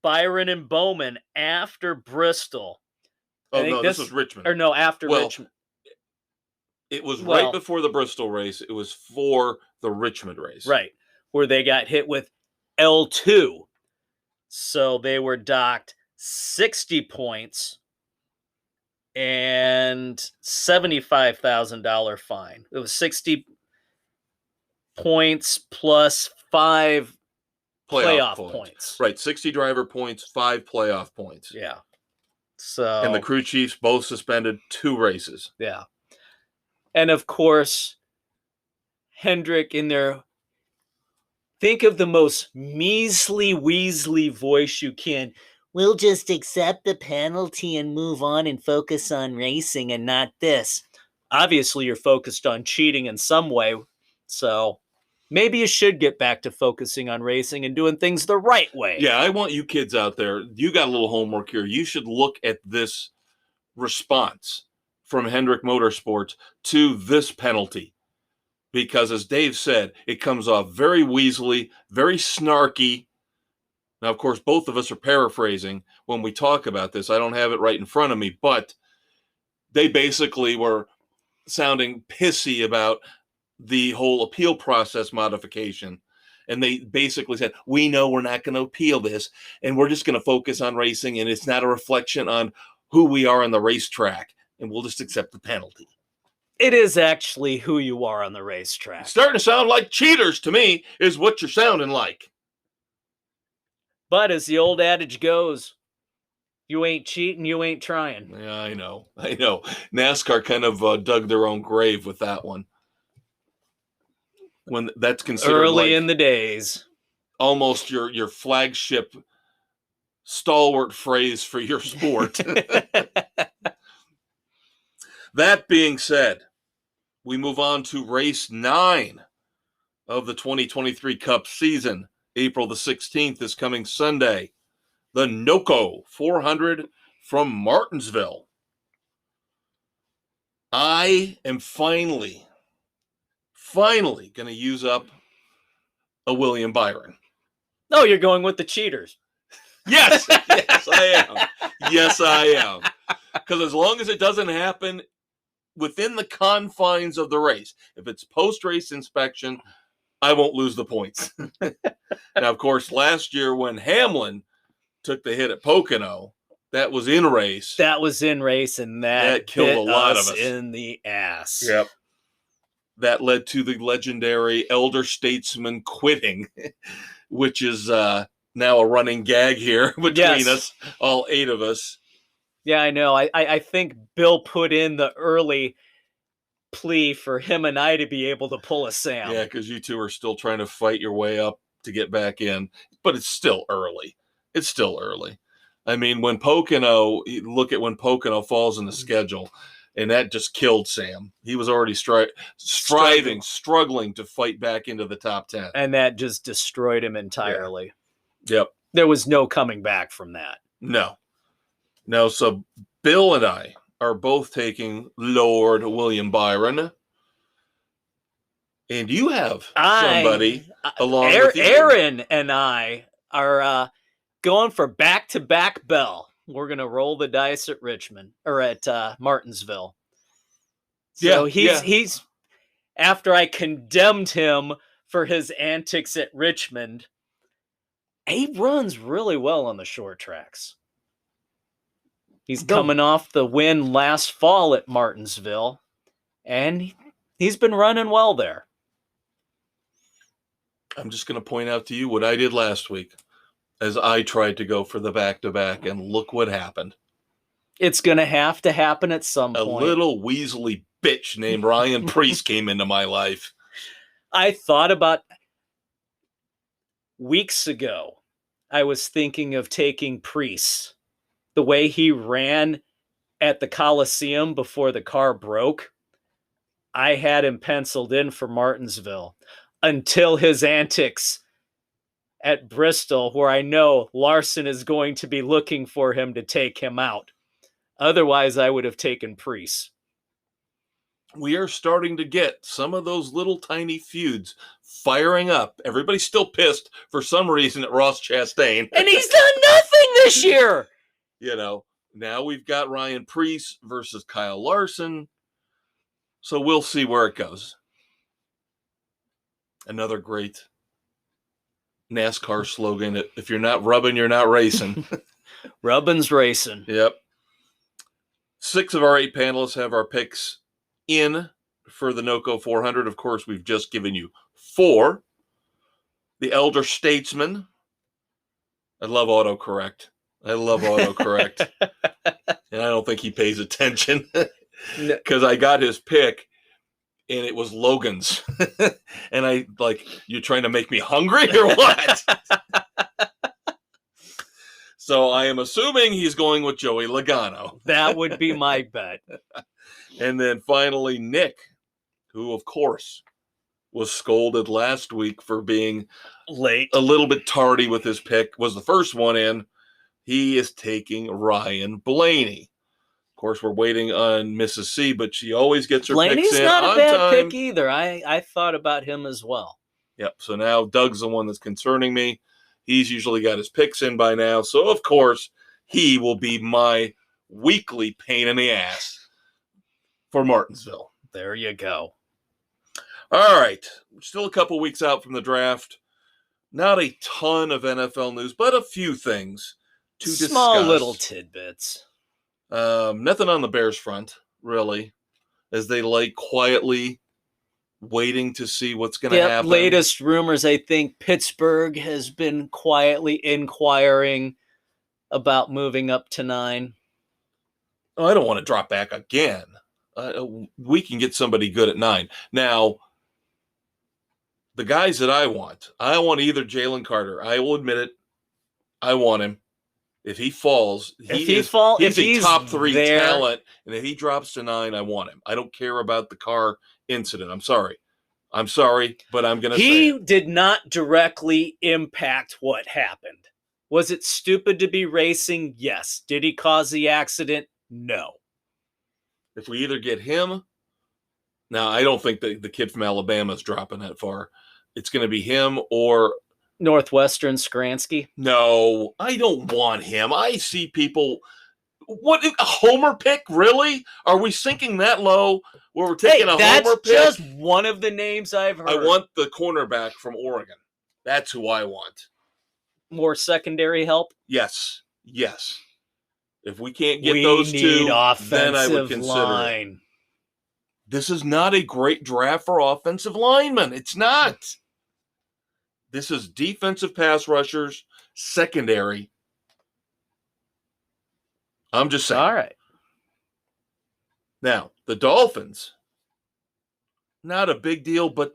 Byron and Bowman after Bristol. Oh, no, this was Richmond. Or no, after Richmond. It was right before the Bristol race. It was for the Richmond race. Right, where they got hit with L2. So they were docked 60 points and $75,000 fine. It was 60 points plus 5 playoff points. Right, 60 driver points, 5 playoff points. Yeah. So and the crew chiefs both suspended 2 races. Yeah. And of course, Hendrick in there, think of the most measly Weasley voice you can. We'll just accept the penalty and move on and focus on racing and not this. Obviously, you're focused on cheating in some way, so maybe you should get back to focusing on racing and doing things the right way. Yeah, I want you kids out there, you got a little homework here. You should look at this response from Hendrick Motorsports to this penalty. Because as Dave said, it comes off very Weasley, very snarky. Now, of course, both of us are paraphrasing when we talk about this. I don't have it right in front of me, but they basically were sounding pissy about the whole appeal process modification. And they basically said, we know we're not going to appeal this, and we're just going to focus on racing, and it's not a reflection on who we are on the racetrack, and we'll just accept the penalty. It is actually who you are on the racetrack. It's starting to sound like cheaters to me, is what you're sounding like. But as the old adage goes, you ain't cheating, you ain't trying. Yeah, I know. NASCAR kind of dug their own grave with that one. When that's considered early in the days, almost your flagship stalwart phrase for your sport. That being said, we move on to race 9 of the 2023 Cup season. April the 16th is coming Sunday. The NOCO 400 from Martinsville. I am finally going to use up a William Byron. No, you're going with the cheaters. Yes, I am. Yes, I am. Because as long as it doesn't happen within the confines of the race, if it's post-race inspection, I won't lose the points. Now, of course, last year when Hamlin took the hit at Pocono, that was in race. That was in race, and that killed a lot of us in the ass. Yep. That led to the legendary elder statesman quitting, which is now a running gag here between us, all 8 of us. Yeah, I know. I think Bill put in the early plea for him and I to be able to pull a Sam. Yeah, because you two are still trying to fight your way up to get back in, but it's still early. It's still early. I mean, when Pocono, look at when Pocono falls in the schedule, and that just killed Sam. He was already struggling to fight back into the top 10. And that just destroyed him entirely. Yeah. Yep. There was no coming back from that. No, so Bill and I are both taking Lord William Byron. And you have somebody along with you. Aaron and I are going for back-to-back Bell. We're going to roll the dice at Richmond, or at Martinsville. So he's after I condemned him for his antics at Richmond, he runs really well on the short tracks. He's coming off the win last fall at Martinsville, and He's been running well there. I'm just going to point out to you what I did last week as I tried to go for the back-to-back, and look what happened. It's going to have to happen at some A point. little weaselly bitch named Ryan Priest came into my life. I thought about weeks ago, I was thinking of taking Priest. The way he ran at the Coliseum before the car broke, I had him penciled in for Martinsville until his antics at Bristol, where I know Larson is going to be looking for him to take him out. Otherwise, I would have taken Priest. We are starting to get some of those little tiny feuds firing up. Everybody's still pissed for some reason at Ross Chastain. And he's done nothing this year. You know, now we've got Ryan Priest versus Kyle Larson. So we'll see where it goes. Another great NASCAR slogan. If you're not rubbing, you're not racing. Rubbin's racing. Yep. 6 of our 8 panelists have our picks in for the NOCO 400. Of course, we've just given you 4. The elder statesman. I love autocorrect. And I don't think he pays attention because I got his pick and it was Logan's. And I like, you're trying to make me hungry or what? So I am assuming he's going with Joey Logano. That would be my bet. And then finally, Nick, who, of course, was scolded last week for being late, a little bit tardy with his pick, was the first one in. He is taking Ryan Blaney. Of course, we're waiting on Mrs. C, but she always gets her Blaney's picks in not a on bad time. pick either. I thought about him as well. Yep, so now Doug's the one that's concerning me. He's usually got his picks in by now. So, of course, he will be my weekly pain in the ass for Martinsville. There you go. All right. We're still a couple weeks out from the draft. Not a ton of NFL news, but a few things to discuss. Small little tidbits. Nothing on the Bears front, really, as they lay quietly waiting to see what's going to happen. Latest rumors, I think Pittsburgh has been quietly inquiring about moving up to 9. Oh, I don't want to drop back again. We can get somebody good at 9. Now, the guys that I want either Jalen Carter. I will admit it. I want him. If he falls, he's a top 3 talent. And if he drops to 9, I want him. I don't care about the car incident. I'm sorry, but I'm going to say he did not directly impact what happened. Was it stupid to be racing? Yes. Did he cause the accident? No. If we either get him, now I don't think the kid from Alabama is dropping that far. It's going to be him or Northwestern Skransky. No, I don't want him. I see people. What, a homer pick? Really? Are we sinking that low where we're taking a homer pick? That's just one of the names I've heard. I want the cornerback from Oregon. That's who I want. More secondary help? Yes. If we can't get those two, then I would consider it. This is not a great draft for offensive linemen. It's not. This is defensive pass rushers, secondary. I'm just saying. All right. Now, the Dolphins, not a big deal, but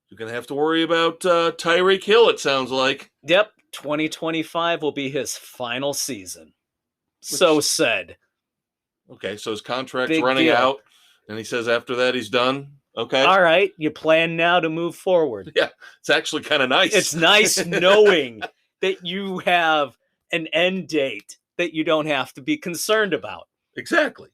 you're going to have to worry about Tyreek Hill, it sounds like. Yep, 2025 will be his final season. So said. Okay, so his contract's running out, and he says after that he's done. Okay. All right, you plan now to move forward. Yeah, it's actually kind of nice. It's nice knowing that you have an end date that you don't have to be concerned about. Exactly.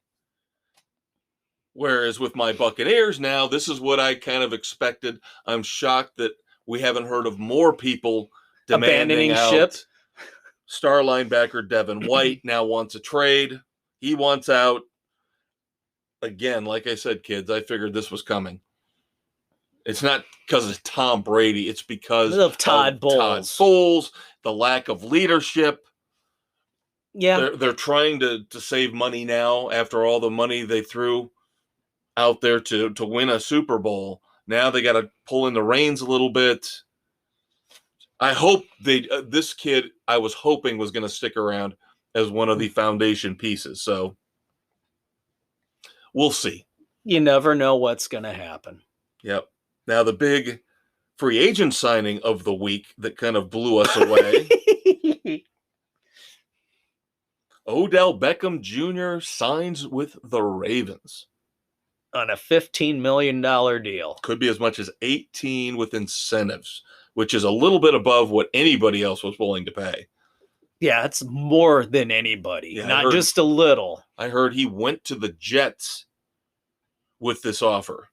Whereas with my Buccaneers now, this is what I kind of expected. I'm shocked that we haven't heard of more people demanding out. Ship. Star linebacker Devin White now wants a trade. He wants out. Again, like I said, kids, I figured this was coming. It's not because of Tom Brady. It's because of Todd Bowles, the lack of leadership. Yeah. They're trying to save money now after all the money they threw out there to win a Super Bowl. Now they got to pull in the reins a little bit. I hope this kid, I was hoping, was going to stick around as one of the foundation pieces. So we'll see. You never know what's going to happen. Yep. Now the big free agent signing of the week that kind of blew us away. Odell Beckham Jr. signs with the Ravens. On a $15 million deal. Could be as much as 18 with incentives, which is a little bit above what anybody else was willing to pay. Yeah, it's more than anybody, Yeah, not just a little. I heard he went to the Jets with this offer,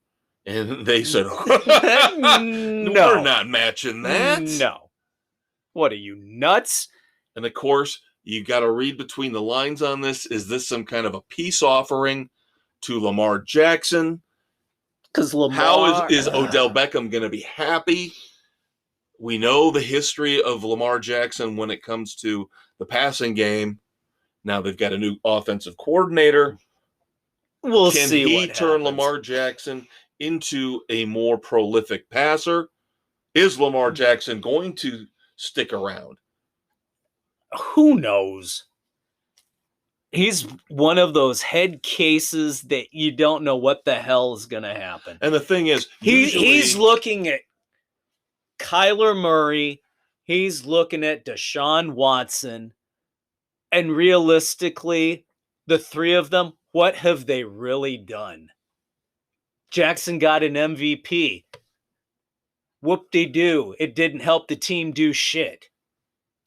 and they said, No. We're not matching that. No. What are you, nuts? And of course, you got to read between the lines on this. Is this some kind of a peace offering to Lamar Jackson? Because How is Odell Beckham going to be happy? We know the history of Lamar Jackson when it comes to the passing game. Now they've got a new offensive coordinator. We'll Can see he what turn happens. Lamar Jackson into a more prolific passer? Is Lamar Jackson going to stick around? Who knows? He's one of those head cases that you don't know what the hell is going to happen. And the thing is, he's looking at Kyler Murray. He's looking at Deshaun Watson. And realistically, the three of them, what have they really done? Jackson got an MVP. Whoop-de-doo. It didn't help the team do shit.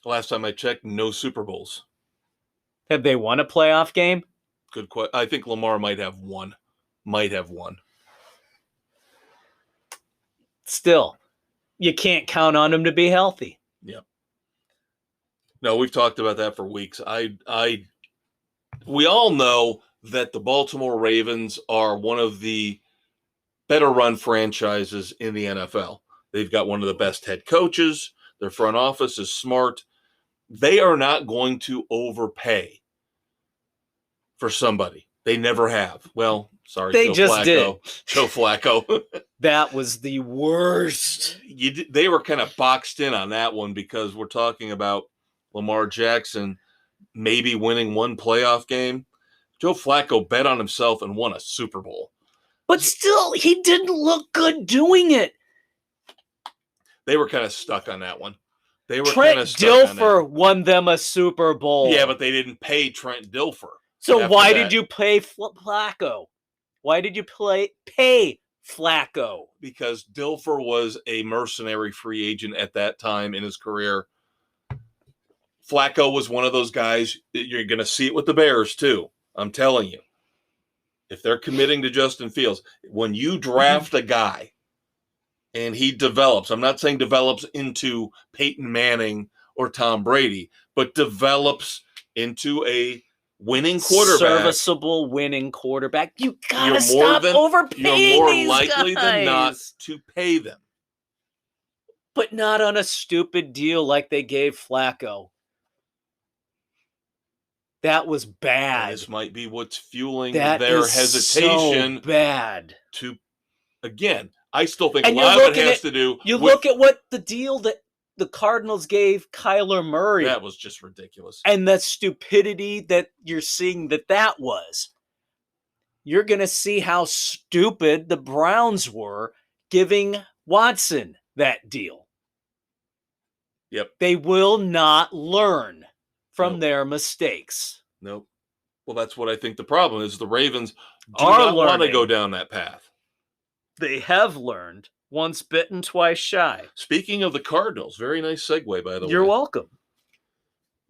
Last time I checked, no Super Bowls. Have they won a playoff game? Good question. I think Lamar might have one. Still, you can't count on him to be healthy. Yep. No, we've talked about that for weeks. We all know that the Baltimore Ravens are one of the better run franchises in the NFL. They've got one of the best head coaches. Their front office is smart. They are not going to overpay for somebody. They never have. Well, sorry, They Joe just Flacco. did. Joe Flacco. That was the worst. They were kind of boxed in on that one because we're talking about Lamar Jackson maybe winning one playoff game. Joe Flacco bet on himself and won a Super Bowl. But still, he didn't look good doing it. They were kind of stuck on that one. Trent Dilfer won them a Super Bowl. Yeah, but they didn't pay Trent Dilfer. So why did you pay Flacco? Why did you pay Flacco? Because Dilfer was a mercenary free agent at that time in his career. Flacco was one of those guys. You're going to see it with the Bears, too. I'm telling you. If they're committing to Justin Fields, when you draft a guy and he develops, I'm not saying develops into Peyton Manning or Tom Brady, but develops into a winning quarterback. Serviceable winning quarterback. You gotta stop overpaying. You're more these likely guys. than not to pay them. But not on a stupid deal like they gave Flacco. That was bad. And this might be what's fueling that their is hesitation. So bad. To, again, I still think a lot of it has to do. You look at what the deal that the Cardinals gave Kyler Murray. That was just ridiculous. And the stupidity that you're seeing that was. You're going to see how stupid the Browns were giving Watson that deal. Yep. They will not learn from their mistakes. Nope. Well, that's what I think the problem is. The Ravens do not want to go down that path. They have learned. Once bitten, twice shy. Speaking of the Cardinals, very nice segue, by the way. You're welcome.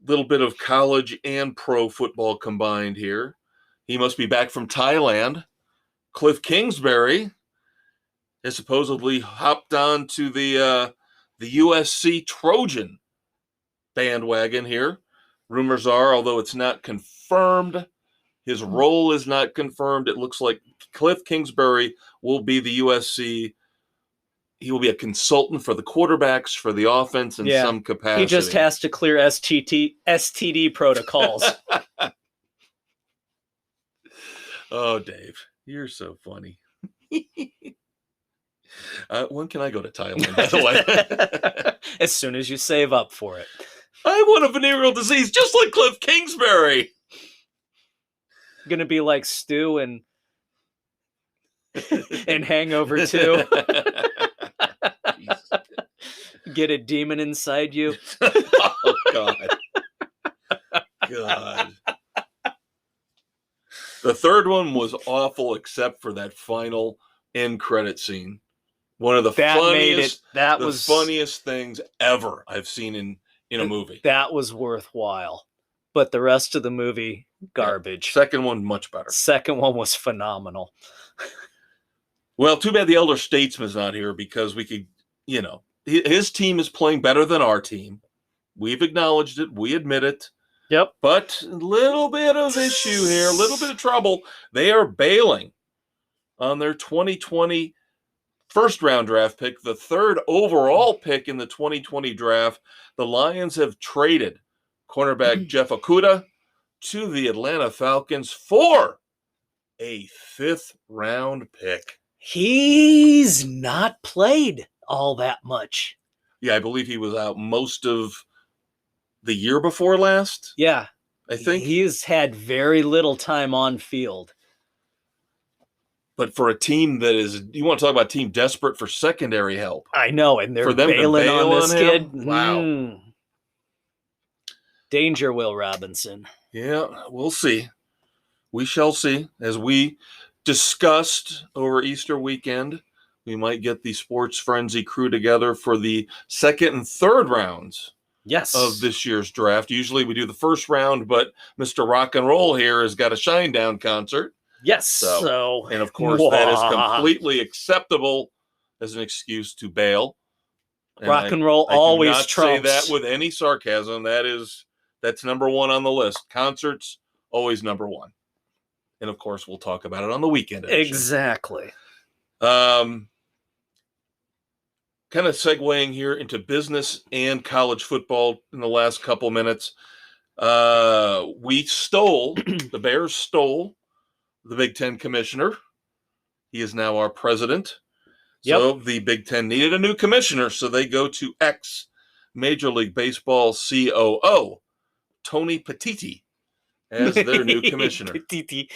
Little bit of college and pro football combined here. He must be back from Thailand. Cliff Kingsbury has supposedly hopped on to the USC Trojan bandwagon here. Rumors are, although it's not confirmed, his role is not confirmed. It looks like Cliff Kingsbury will be the USC. He will be a consultant for the quarterbacks, for the offense in some capacity. He just has to clear STD protocols. Oh, Dave. You're so funny. When can I go to Thailand, by the way? As soon as you save up for it. I want a venereal disease just like Cliff Kingsbury. Gonna be like Stu and Hangover 2. Get a demon inside you. Oh, God. God. The third one was awful except for that final end credit scene. One of the funniest things ever I've seen in a movie. That was worthwhile. But the rest of the movie, garbage. Yeah. Second one, much better. Second one was phenomenal. Well, too bad the elder statesman's not here because we could, his team is playing better than our team. We've acknowledged it. We admit it. Yep. But a little bit of issue here, a little bit of trouble. They are bailing on their 2020 first-round draft pick, the third overall pick in the 2020 draft. The Lions have traded cornerback Jeff Okudah to the Atlanta Falcons for a fifth-round pick. He's not played all that much. Yeah, I believe he was out most of the year before last. Yeah. I think. He's had very little time on field. But for a team that is, you want to talk about a team desperate for secondary help. I know, and they're bailing on this kid. Wow. Danger, Will Robinson. Yeah, we'll see. We shall see. As we discussed over Easter weekend, we might get the Sports Frenzy crew together for the second and third rounds. Yes. Of this year's draft. Usually we do the first round, but Mr. Rock and Roll here has got a Shinedown concert. Yes. So and of course, that is completely acceptable as an excuse to bail. And rock and roll always trumps. I do not say that with any sarcasm. That's number one on the list. Concerts, always number one. And of course, we'll talk about it on the weekend edition. Exactly. Kind of segueing here into business and college football in the last couple minutes. The Bears stole the Big Ten commissioner. He is now our president. Yep. So the Big Ten needed a new commissioner, so they go to ex-Major League Baseball COO, Tony Petitti, as their new commissioner. Petitti.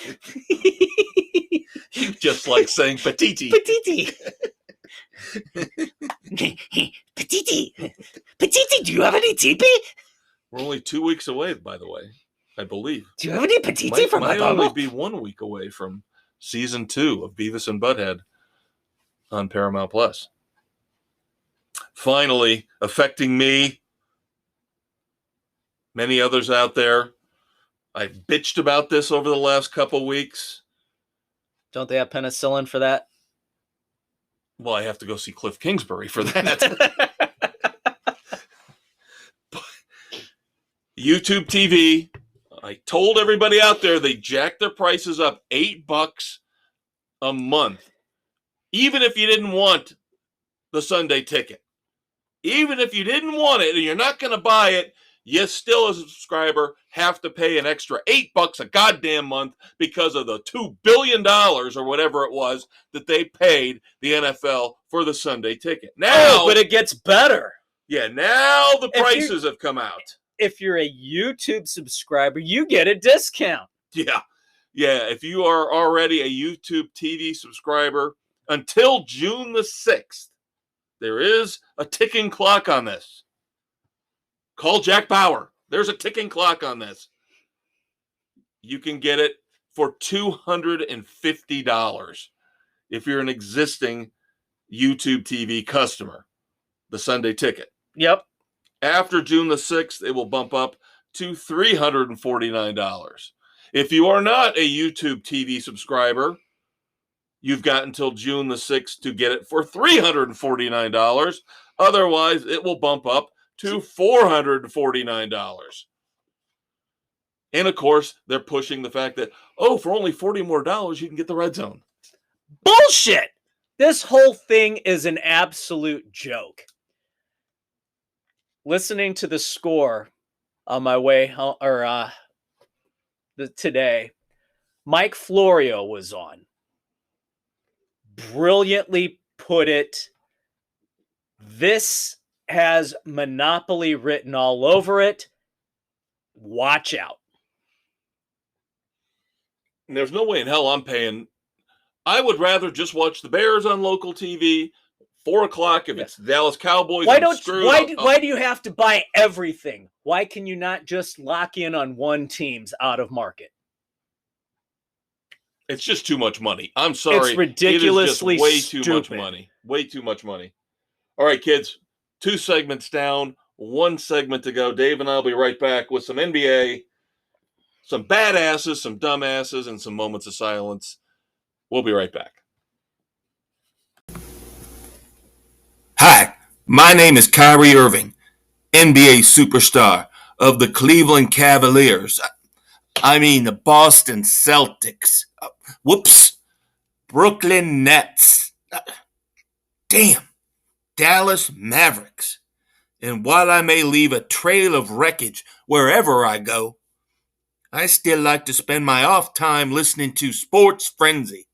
You just like saying Petitti. Petitti. Petiti, do you have any teepee? We're only 2 weeks away, by the way, I believe. Do you have any petiti for my bubble? Might only be 1 week away from season 2 of Beavis and Butthead on Paramount Plus. Finally, affecting me, many others out there. I bitched about this over the last couple weeks. Don't they have penicillin for that? Well, I have to go see Cliff Kingsbury for that. YouTube TV. I told everybody out there they jacked their prices up $8 a month. Even if you didn't want the Sunday ticket. Even if you didn't want it and you're not going to buy it, you still, as a subscriber, have to pay an extra $8 a goddamn month because of the $2 billion or whatever it was that they paid the NFL for the Sunday ticket. Now, but it gets better. Yeah, now the prices have come out. If you're a YouTube subscriber, you get a discount. Yeah. If you are already a YouTube TV subscriber, until June the 6th, there is a ticking clock on this. Call Jack Bauer. There's a ticking clock on this. You can get it for $250 if you're an existing YouTube TV customer, the Sunday ticket. Yep. After June the 6th, it will bump up to $349. If you are not a YouTube TV subscriber, you've got until June the 6th to get it for $349. Otherwise, it will bump up to $449. And of course, they're pushing the fact that, for only $40 more, you can get the Red Zone. Bullshit! This whole thing is an absolute joke. Listening to the score on my way home, today, Mike Florio was on. brilliantly put it. This has Monopoly written all over it. Watch out. And there's no way in hell I'm paying. I would rather just watch the Bears on local TV. 4 o'clock if it's Dallas Cowboys. Why do you have to buy everything? Why can you not just lock in on one team's out of market? It's just too much money. I'm sorry. It's ridiculously it is just way stupid. too much money. Way too much money. All right, kids. 2 segments down. 1 segment to go. Dave and I will be right back with some NBA, some badasses, some dumbasses, and some moments of silence. We'll be right back. Hi, my name is Kyrie Irving, NBA superstar of the Cleveland Cavaliers. I mean the Boston Celtics. Brooklyn Nets. Dallas Mavericks. And while I may leave a trail of wreckage wherever I go, I still like to spend my off time listening to Sports Frenzy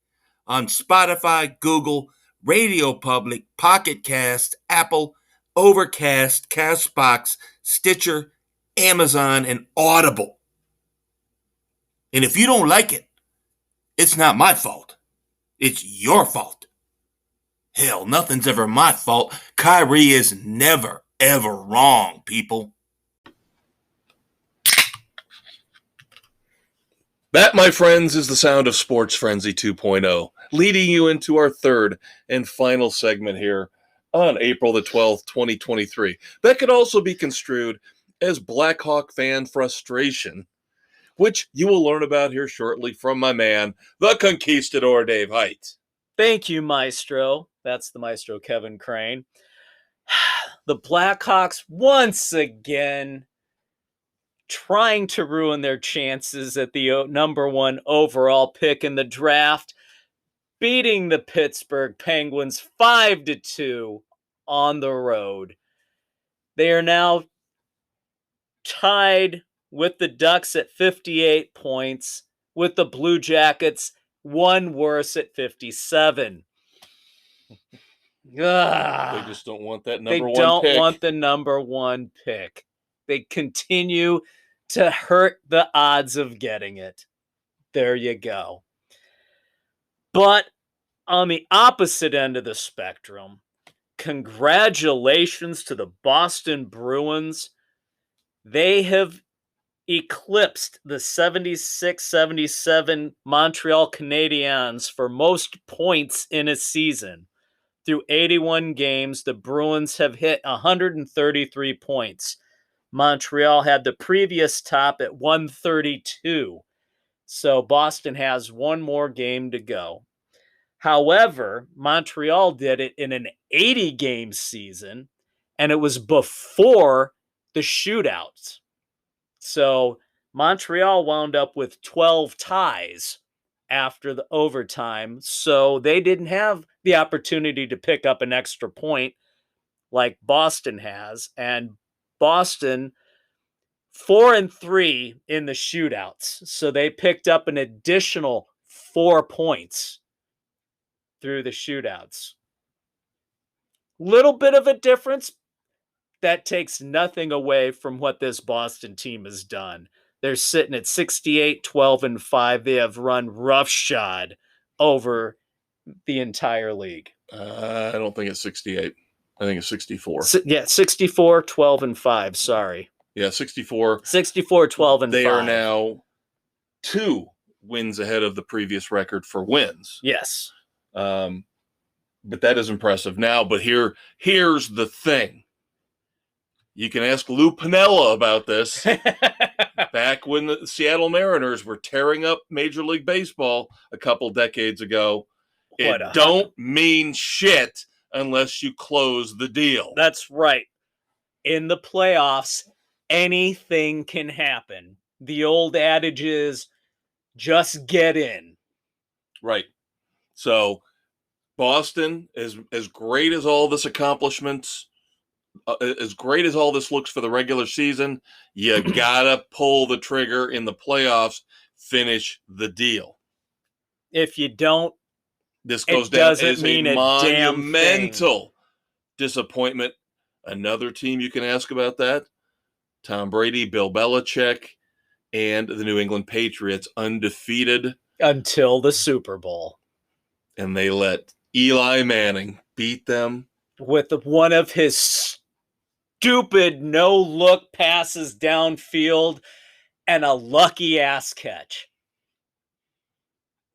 on Spotify, Google, Radio Public, Pocket Cast, Apple, Overcast, Castbox, Stitcher, Amazon, and Audible. And if you don't like it, it's not my fault. It's your fault. Hell, nothing's ever my fault. Kyrie is never, ever wrong, people. That, my friends, is the sound of Sports Frenzy 2.0, leading you into our third and final segment here on April the 12th, 2023. That could also be construed as Blackhawk fan frustration, which you will learn about here shortly from my man, the Conquistador, Dave Height. Thank you, Maestro. That's the Maestro, Kevin Crane. The Blackhawks, once again, trying to ruin their chances at the number 1 overall pick in the draft, beating the Pittsburgh Penguins 5-2 on the road. They are now tied with the Ducks at 58 points, with the Blue Jackets 1 worse at 57. They just don't want that number 1 pick. They don't want the number 1 pick. They continue to hurt the odds of getting it. There you go. But on the opposite end of the spectrum, congratulations to the Boston Bruins. They have eclipsed the 76-77 Montreal Canadiens for most points in a season. Through 81 games, the Bruins have hit 133 points. Montreal had the previous top at 132. So Boston has 1 more game to go. However, Montreal did it in an 80-game season, and it was before the shootouts. So Montreal wound up with 12 ties after the overtime, so they didn't have the opportunity to pick up an extra point like Boston has, and Boston 4-3 in the shootouts. So they picked up an additional 4 points through the shootouts. Little bit of a difference. That takes nothing away from what this Boston team has done. They're sitting at 68-12-5. They have run roughshod over the entire league. I don't think it's 68. I think it's 64. 64-12-5. Sorry. Yeah, 64. 64-12-5. They are now 2 wins ahead of the previous record for wins. Yes. But that is impressive. Now, but here's the thing. You can ask Lou Piniella about this. Back when the Seattle Mariners were tearing up Major League Baseball a couple decades ago, it don't mean shit unless you close the deal. That's right. In the playoffs, anything can happen. The old adage is just get in. Right. So Boston, as great as all this accomplishments, as great as all this looks for the regular season, you gotta pull the trigger in the playoffs, finish the deal. If you don't, This goes It down doesn't as mean a a damn thing. monumental disappointment. Another team you can ask about that, Tom Brady, Bill Belichick, and the New England Patriots, undefeated. Until the Super Bowl. And they let Eli Manning beat them. With one of his stupid no-look passes downfield and a lucky-ass catch.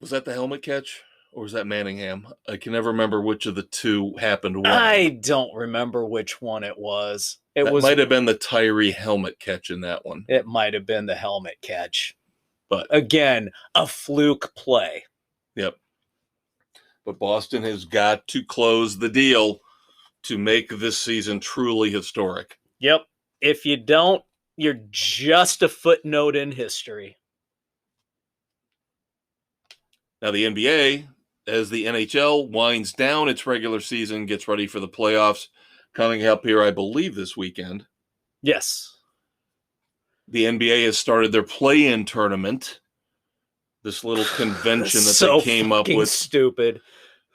Was that the helmet catch? Or was that Manningham? I can never remember which of the two happened when. I don't remember which one it was. That might have been the Tyree helmet catch in that one. It might have been the helmet catch. But again, a fluke play. Yep. But Boston has got to close the deal to make this season truly historic. Yep. If you don't, you're just a footnote in history. Now the NBA, as the NHL winds down its regular season, gets ready for the playoffs coming up here, I believe, this weekend. Yes. The NBA has started their play-in tournament, this little convention that So they came up with stupid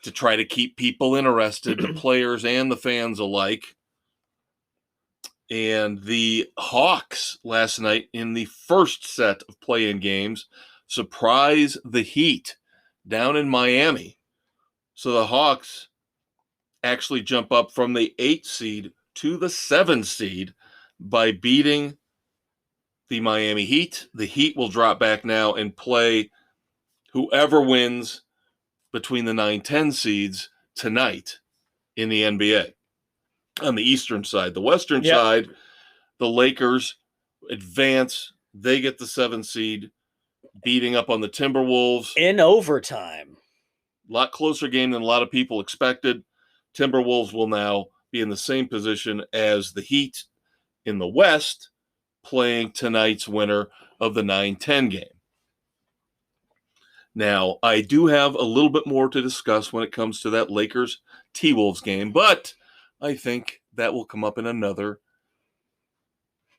to try to keep people interested, the players and the fans alike. And the Hawks last night in the first set of play-in games surprised the Heat down in Miami. So the Hawks actually jump up from the 8th seed to the 7th seed by beating the Miami Heat. The Heat will drop back now and play whoever wins between the 9-10 seeds tonight in the NBA. On the Eastern side, the Western side, the Lakers advance. They get the 7th seed, beating up on the Timberwolves in overtime. A lot closer game than a lot of people expected. Timberwolves will now be in the same position as the Heat in the West, playing tonight's winner of the 9-10 game. Now, I do have a little bit more to discuss when it comes to that Lakers T-Wolves game, but I think that will come up in another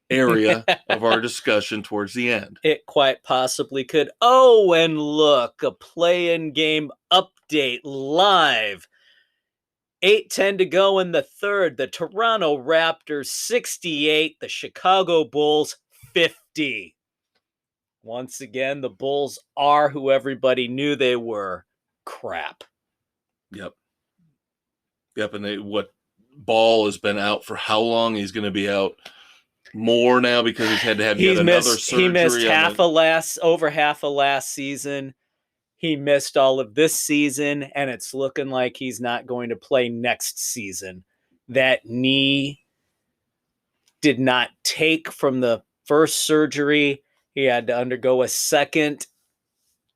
area of our discussion towards the end. It quite possibly could. Oh, and look, a play-in game update live. 8:10 to go in the third. The Toronto Raptors 68, the Chicago Bulls 50. Once again, the Bulls are who everybody knew they were. Crap. Yep. And what Ball has been out for how long? He's going to be out more now because he's had to have yet another surgery. He missed over half of last season. He missed all of this season, and it's looking like he's not going to play next season. That knee did not take from the first surgery. He had to undergo a second.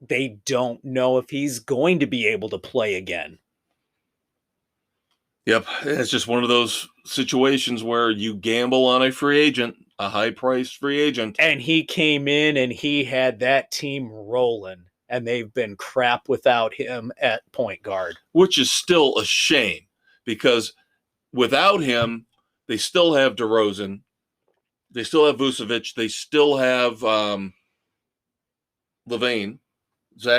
They don't know if he's going to be able to play again. Yep, it's just one of those situations where you gamble on a free agent, a high-priced free agent. And he came in and he had that team rolling, and they've been crap without him at point guard. Which is still a shame, because without him, they still have DeRozan, they still have Vucevic, they still have Zach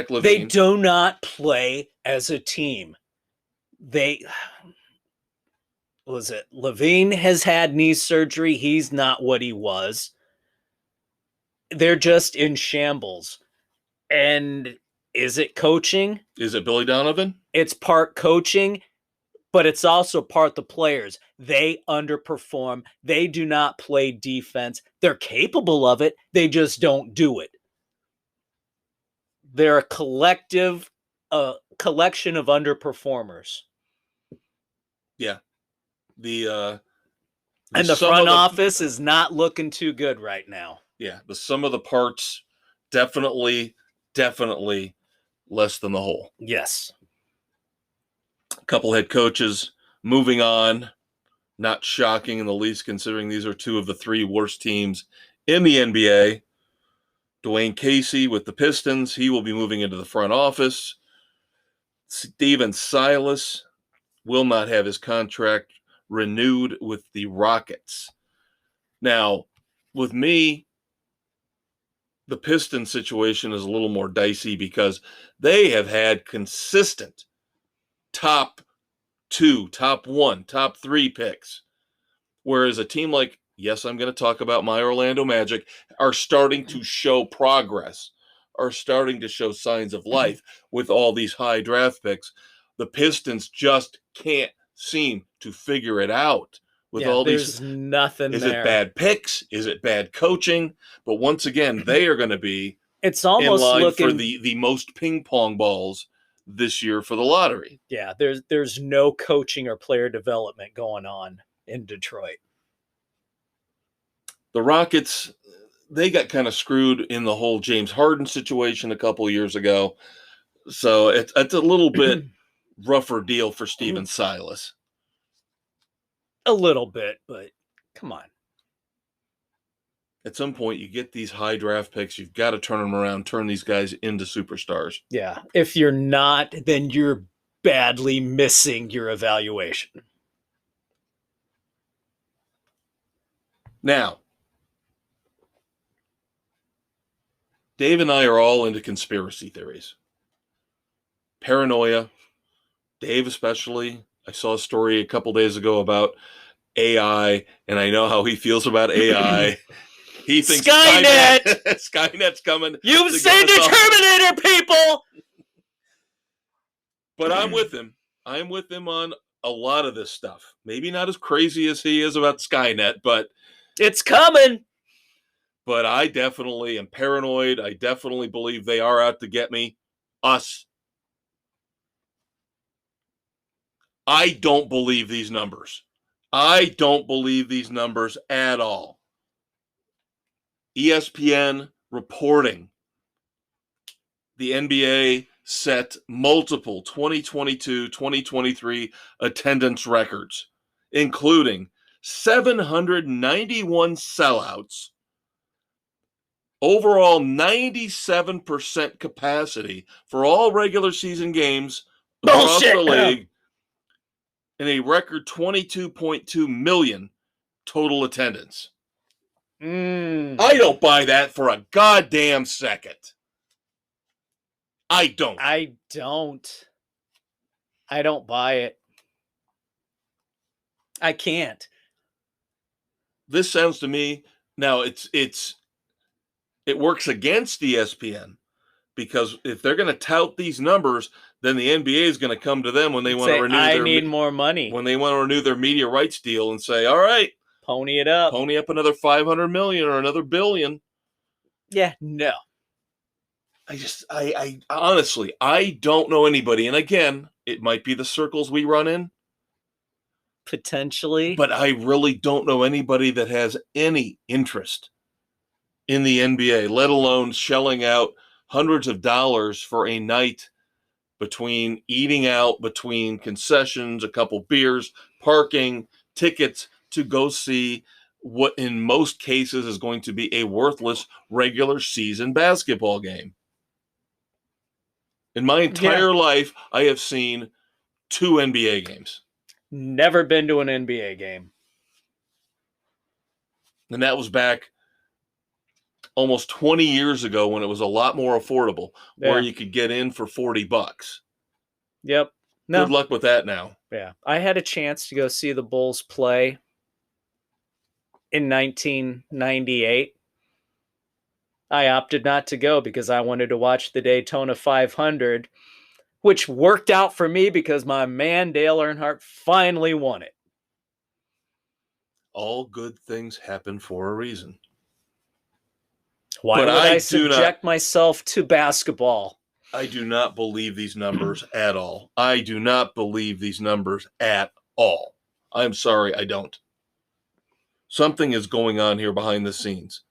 LaVine. They do not play as a team. LaVine has had knee surgery. He's not what he was. They're just in shambles. And is it coaching? Is it Billy Donovan? It's part coaching, but it's also part the players. They underperform. They do not play defense. They're capable of it. They just don't do it. They're a collection of underperformers. Yeah. The front office is not looking too good right now. Yeah, the sum of the parts definitely less than the whole. Yes. A couple head coaches moving on. Not shocking in the least, considering these are two of the three worst teams in the NBA. Dwayne Casey with the Pistons, he will be moving into the front office. Steven Silas will not have his contract renewed with the Rockets. Now, with me, the Pistons situation is a little more dicey because they have had consistent top 2, top 1, top 3 picks. Whereas a team like, yes, I'm going to talk about my Orlando Magic, are starting to show progress, are starting to show signs of life with all these high draft picks. The Pistons just can't seem to figure it out with all there's these. nothing Is there. it bad picks? Is it bad coaching? But once again, they are going to be It's almost in line looking for the most ping pong balls this year for the lottery. Yeah, there's no coaching or player development going on in Detroit. The Rockets, they got kind of screwed in the whole James Harden situation a couple of years ago. So it's a little bit rougher deal for Steven Silas. A little bit, but come on. At some point, you get these high draft picks, you've got to turn them around, turn these guys into superstars. Yeah, if you're not, then you're badly missing your evaluation. Now, Dave and I are all into conspiracy theories. Paranoia. Dave especially. I saw a story a couple days ago about AI, and I know how he feels about AI. He thinks Skynet! Skynet's coming. You've seen the Terminator, people! But I'm with him. I'm with him on a lot of this stuff. Maybe not as crazy as he is about Skynet, but it's coming. But I definitely am paranoid. I definitely believe they are out to get me. Us. I don't believe these numbers. I don't believe these numbers at all. ESPN reporting the NBA set multiple 2022-2023 attendance records, including 791 sellouts, overall 97% capacity for all regular season games across the league, and a record 22.2 million total attendance. I don't buy that for a goddamn second. I don't buy it. I can't. This sounds to me, now it works against ESPN, because if they're going to tout these numbers, then the NBA is going to come to them when they want to renew I need more money. When they want to renew their media rights deal and say, all right, pony it up. Pony up another 500 million or another billion. Yeah, no. I honestly, I don't know anybody. And again, it might be the circles we run in. Potentially. But I really don't know anybody that has any interest in the NBA, let alone shelling out hundreds of dollars for a night between eating out, between concessions, a couple beers, parking, tickets to go see what in most cases is going to be a worthless regular season basketball game. In my entire life, I have seen 2 NBA games. Never been to an NBA game. And that was back almost 20 years ago when it was a lot more affordable, where you could get in for $40. Yep. No. Good luck with that now. Yeah. I had a chance to go see the Bulls play in 1998. I opted not to go because I wanted to watch the Daytona 500, which worked out for me because my man Dale Earnhardt finally won it. All good things happen for a reason. Why would I subject myself to basketball? I do not believe these numbers at all. I do not believe these numbers at all. I'm sorry, I don't. Something is going on here behind the scenes.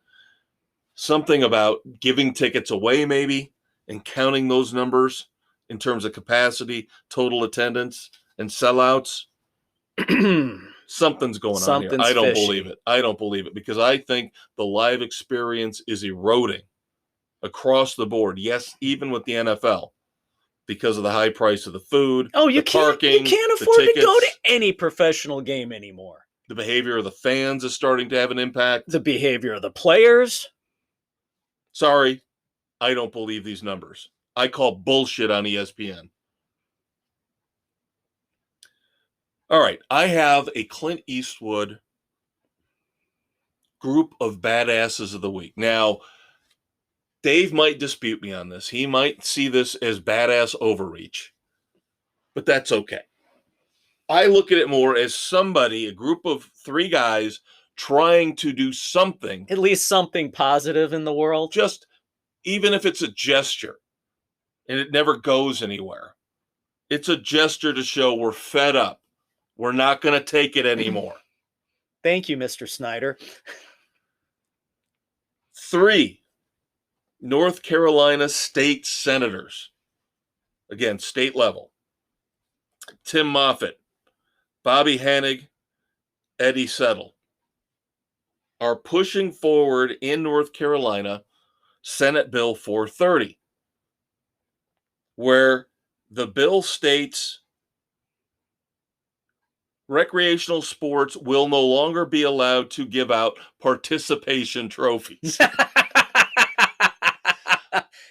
Something about giving tickets away, maybe, and counting those numbers in terms of capacity, total attendance, and sellouts. Something's going on here. I don't believe it. I don't believe it, because I think the live experience is eroding across the board. Yes, even with the NFL, because of the high price of the food, the parking, you can't afford to go to any professional game anymore. The behavior of the fans is starting to have an impact. The behavior of the players. Sorry, I don't believe these numbers. I call bullshit on ESPN. All right. I have a Clint Eastwood group of badasses of the week. Now, Dave might dispute me on this. He might see this as badass overreach, but that's okay. I look at it more as somebody, a group of 3 guys trying to do something. At least something positive in the world. Just even if it's a gesture and it never goes anywhere, it's a gesture to show we're fed up. We're not going to take it anymore. Thank you, Mr. Snyder. 3 North Carolina state senators. Again, state level. Tim Moffitt, Bobby Hanig, Eddie Settle are pushing forward in North Carolina Senate Bill 430, where the bill states recreational sports will no longer be allowed to give out participation trophies.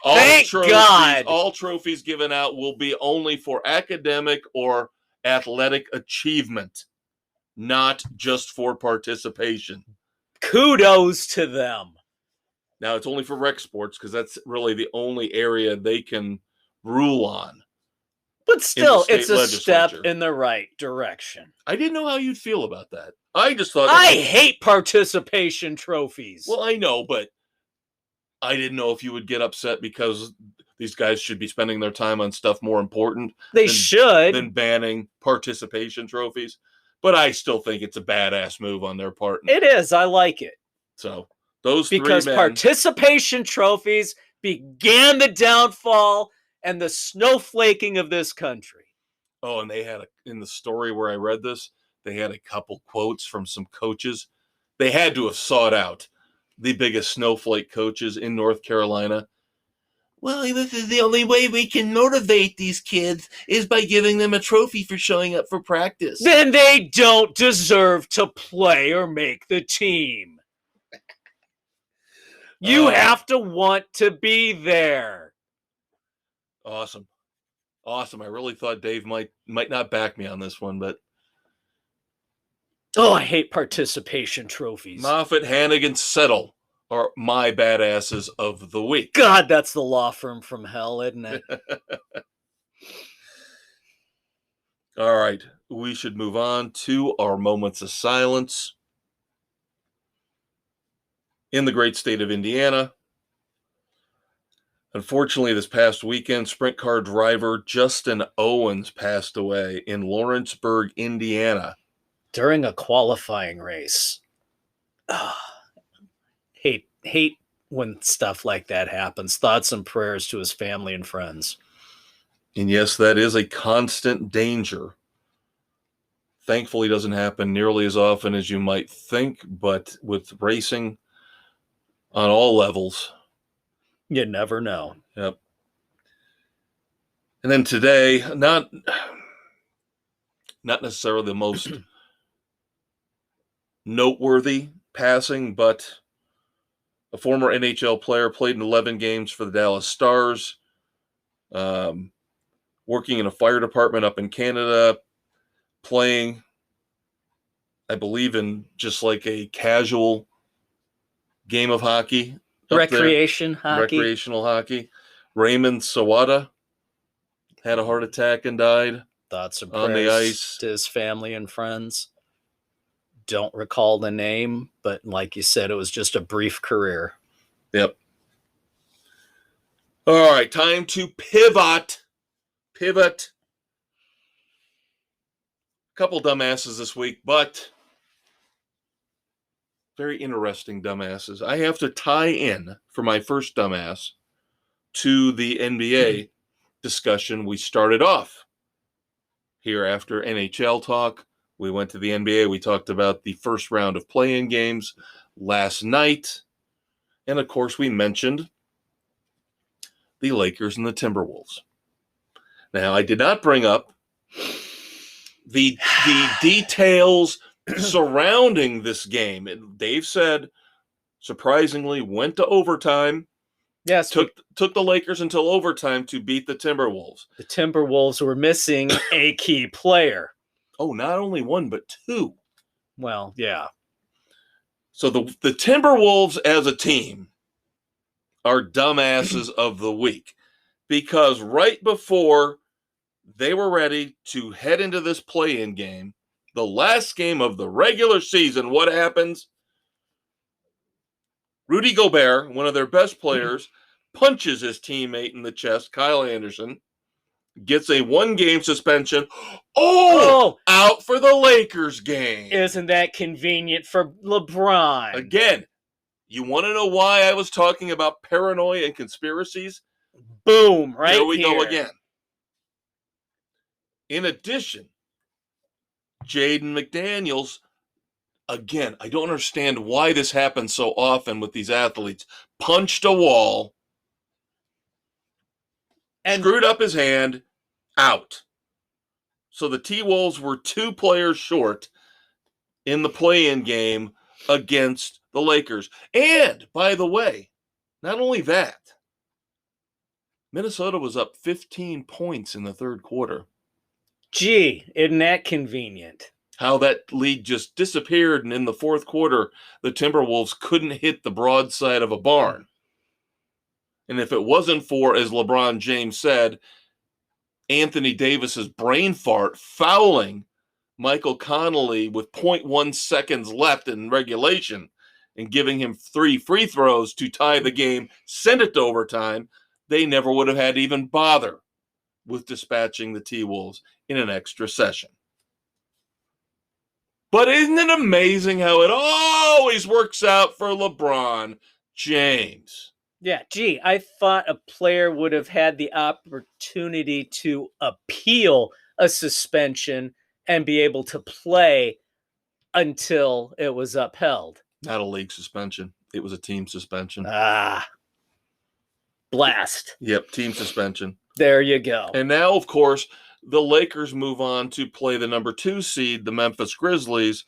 Thank God. All trophies given out will be only for academic or athletic achievement, not just for participation. Kudos to them. Now, it's only for rec sports because that's really the only area they can rule on. But still, it's a step in the right direction. I didn't know how you'd feel about that. I just thought... I hate participation trophies. Well, I know, but I didn't know if you would get upset because these guys should be spending their time on stuff more important. They should. Than banning participation trophies. But I still think it's a badass move on their part. It is. I like it. So, those because 3 men... participation trophies began the downfall and the snowflaking of this country. Oh, and they had, in the story where I read this, they had a couple quotes from some coaches. They had to have sought out the biggest snowflake coaches in North Carolina. Well, this is the only way we can motivate these kids is by giving them a trophy for showing up for practice. Then they don't deserve to play or make the team. You have to want to be there. Awesome. I really thought Dave might not back me on this one, but... Oh, I hate participation trophies. Moffitt, Hannigan, Settle are my badasses of the week. God, that's the law firm from hell, isn't it? All right. We should move on to our moments of silence. In the great state of Indiana, unfortunately, this past weekend, sprint car driver Justin Owens passed away in Lawrenceburg, Indiana. During a qualifying race. Hate when stuff like that happens. Thoughts and prayers to his family and friends. And yes, that is a constant danger. Thankfully, it doesn't happen nearly as often as you might think, but with racing on all levels, you never know. Yep. And then today, not necessarily the most noteworthy passing, but a former NHL player, played in 11 games for the Dallas Stars, working in a fire department up in Canada, playing, I believe, in just like a casual game of hockey. Recreational hockey. Raymond Sawada had a heart attack and died. Thoughts and on the ice to his family and friends. Don't recall the name, but like you said, it was just a brief career. Yep. All right, time to pivot. A couple dumbasses this week, but very interesting dumbasses. I have to tie in for my first dumbass to the NBA discussion we started off. Here after NHL talk, we went to the NBA. We talked about the first round of play-in games last night. And of course, we mentioned the Lakers and the Timberwolves. Now, I did not bring up the details surrounding this game. And Dave said, surprisingly, went to overtime. Yes, took the Lakers until overtime to beat the Timberwolves. The Timberwolves were missing a key player. Oh, not only one, but two. Well, yeah. So the Timberwolves as a team are dumbasses of the week, because right before they were ready to head into this play-in game, the last game of the regular season, what happens? Rudy Gobert, one of their best players, punches his teammate in the chest, Kyle Anderson, gets a 1-game suspension. Oh, out for the Lakers game. Isn't that convenient for LeBron? Again, you want to know why I was talking about paranoia and conspiracies? Boom, right Here we go again. In addition, Jaden McDaniels, again, I don't understand why this happens so often with these athletes, punched a wall, and screwed up his hand, out. So the T-Wolves were 2 players short in the play-in game against the Lakers. And, by the way, not only that, Minnesota was up 15 points in the third quarter. Gee, isn't that convenient? How that lead just disappeared, and in the fourth quarter, the Timberwolves couldn't hit the broadside of a barn. And if it wasn't for, as LeBron James said, Anthony Davis's brain fart fouling Michael Connolly with 0.1 seconds left in regulation and giving him 3 free throws to tie the game, send it to overtime, they never would have had to even bother with dispatching the T-Wolves in an extra session. But isn't it amazing how it always works out for LeBron James? Yeah, gee, I thought a player would have had the opportunity to appeal a suspension and be able to play until it was upheld. Not a league suspension. It was a team suspension. Blast. Yep, team suspension. There you go. And now, of course, the Lakers move on to play the number 2 seed, the Memphis Grizzlies,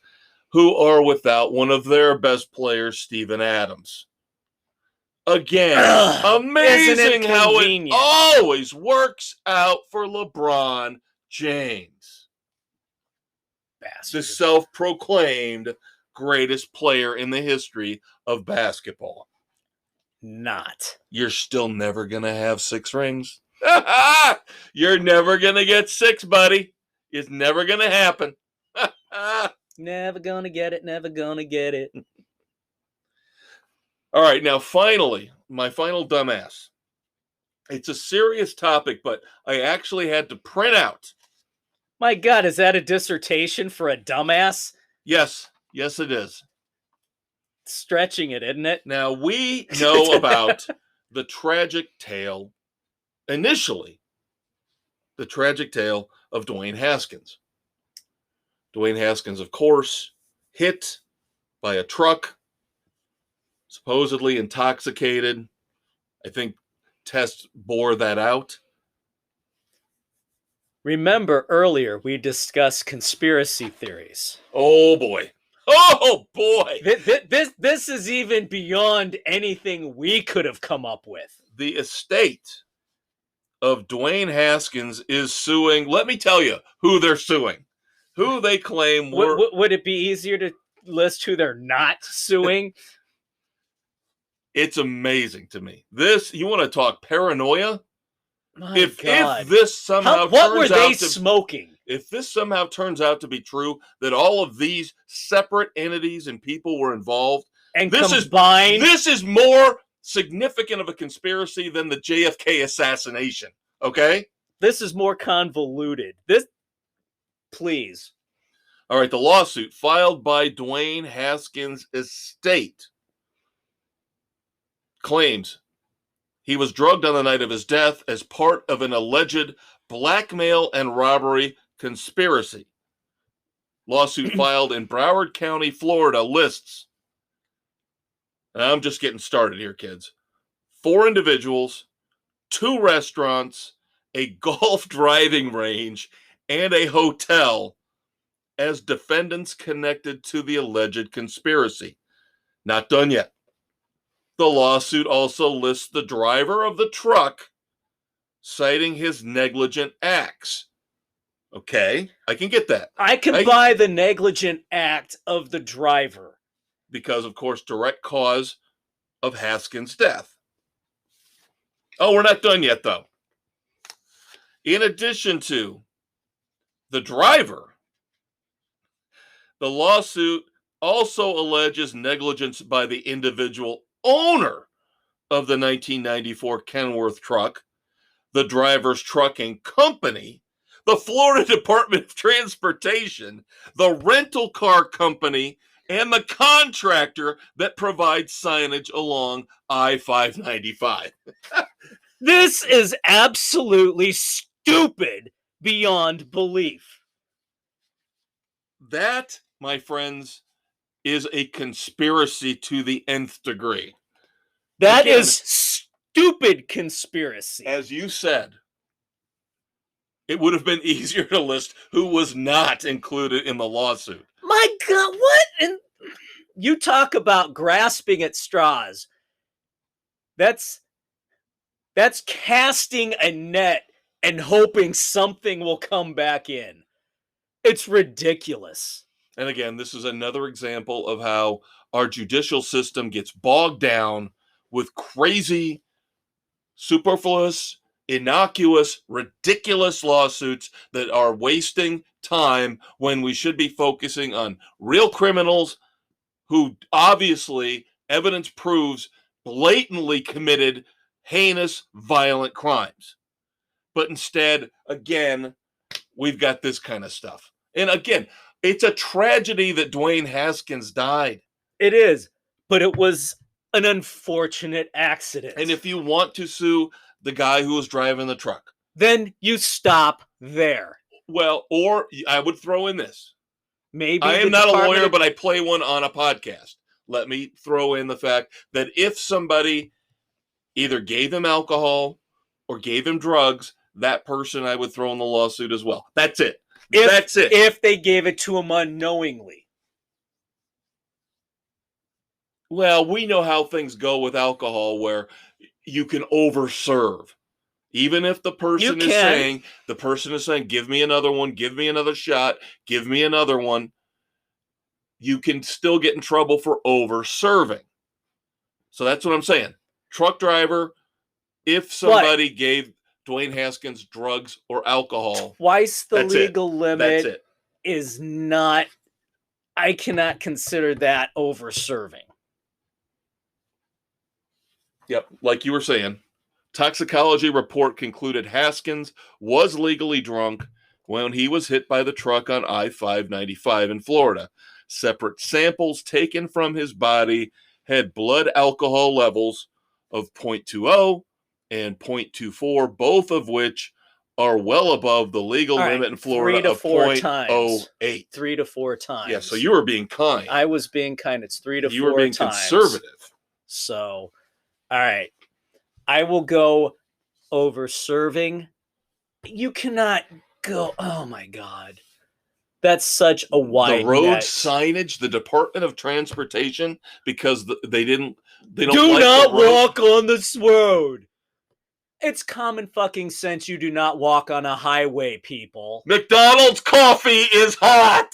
who are without one of their best players, Steven Adams. Again, amazing how it always works out for LeBron James. Bastard. The self-proclaimed greatest player in the history of basketball. Not. You're still never going to have 6 rings. You're never going to get 6, buddy. It's never going to happen. Never going to get it, never going to get it. All right, now finally, my final dumbass. It's a serious topic, but I actually had to print out. My God, is that a dissertation for a dumbass? Yes, it is. Stretching it, isn't it? Now, we know about the tragic tale, initially, the tragic tale of Dwayne Haskins. Dwayne Haskins, of course, hit by a truck, supposedly intoxicated. I think tests bore that out. Remember earlier we discussed conspiracy theories. Oh boy. Oh boy. This is even beyond anything we could have come up with. The estate of Dwayne Haskins is suing. Let me tell you who they're suing. Who they claim were. Would it be easier to list who they're not suing? It's amazing to me. This, you want to talk paranoia? If this somehow what were they smoking? If this somehow turns out to be true, that all of these separate entities and people were involved, and combined, this is more significant of a conspiracy than the JFK assassination. Okay, this is more convoluted. Please. All right, the lawsuit filed by Dwayne Haskins' estate claims he was drugged on the night of his death as part of an alleged blackmail and robbery conspiracy. Lawsuit filed in Broward County, Florida lists, and I'm just getting started here, kids, 4 individuals, 2 restaurants, a golf driving range, and a hotel as defendants connected to the alleged conspiracy. Not done yet. The lawsuit also lists the driver of the truck, citing his negligent acts. Okay, I can get that. I can buy the negligent act of the driver. Because, of course, direct cause of Haskins' death. Oh, we're not done yet, though. In addition to the driver, the lawsuit also alleges negligence by the individual owner of the 1994 Kenworth truck, the driver's trucking company, the Florida Department of Transportation, the rental car company, and the contractor that provides signage along I-595. This is absolutely stupid beyond belief. That, my friends, is a conspiracy to the nth degree. That Again, is stupid conspiracy. As you said, it would have been easier to list who was not included in the lawsuit. My God, what? And you talk about grasping at straws. That's casting a net and hoping something will come back in. It's ridiculous. And again, this is another example of how our judicial system gets bogged down with crazy, superfluous, innocuous, ridiculous lawsuits that are wasting time when we should be focusing on real criminals who obviously, evidence proves, blatantly committed heinous, violent crimes. But instead, again, we've got this kind of stuff. And again, it's a tragedy that Dwayne Haskins died. It is, but it was an unfortunate accident. And if you want to sue the guy who was driving the truck, then you stop there. Well, or I would throw in this. Maybe I am not a lawyer, but I play one on a podcast. Let me throw in the fact that if somebody either gave him alcohol or gave him drugs, that person I would throw in the lawsuit as well. That's it. That's it. If they gave it to him unknowingly. Well, we know how things go with alcohol where you can overserve. Even if the person is saying, give me another one, give me another shot, give me another one, you can still get in trouble for over-serving. So that's what I'm saying. Truck driver, if somebody gave Dwayne Haskins drugs or alcohol, twice the legal limit that's it. Is not, I cannot consider that over-serving. Yep, like you were saying, toxicology report concluded Haskins was legally drunk when he was hit by the truck on I-595 in Florida. Separate samples taken from his body had blood alcohol levels of 0.20 and 0.24, both of which are well above the legal limit in Florida of 0.08. 3 to 4 times. Yeah, so you were being kind. I was being kind. It's 3 to 4 times. You were being conservative. So, all right. I will go over serving. You cannot go, oh my God. That's such a wide The road net. signage, the Department of Transportation, because they don't do not walk on this road. It's common fucking sense you do not walk on a highway, people. McDonald's coffee is hot.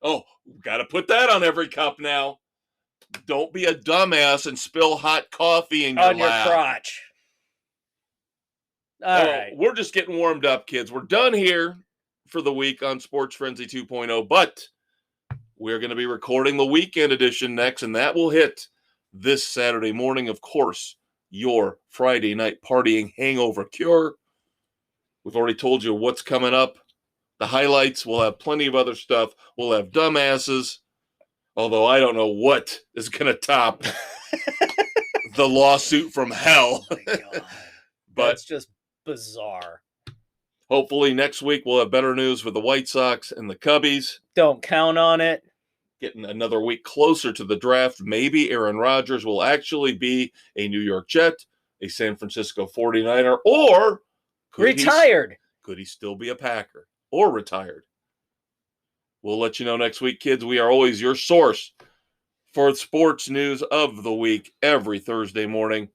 Oh, got to put that on every cup now. Don't be a dumbass and spill hot coffee in your your crotch. All right. We're just getting warmed up, kids. We're done here for the week on Sports Frenzy 2.0, but we're going to be recording the weekend edition next, and that will hit this Saturday morning. Of course, your Friday night partying hangover cure. We've already told you what's coming up. The highlights, we'll have plenty of other stuff. We'll have dumbasses, although I don't know what is going to top the lawsuit from hell. Oh my God. But that's just bizarre. Hopefully next week we'll have better news for the White Sox and the Cubbies. Don't count on it. Getting another week closer to the draft. Maybe Aaron Rodgers will actually be a New York Jet, a San Francisco 49er, or retired. Could he still be a Packer or retired? We'll let you know next week, kids. We are always your source for sports news of the week every Thursday morning.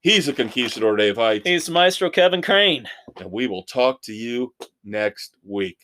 He's a Conquistador, Dave Height. He's Maestro Kevin Crane. And we will talk to you next week.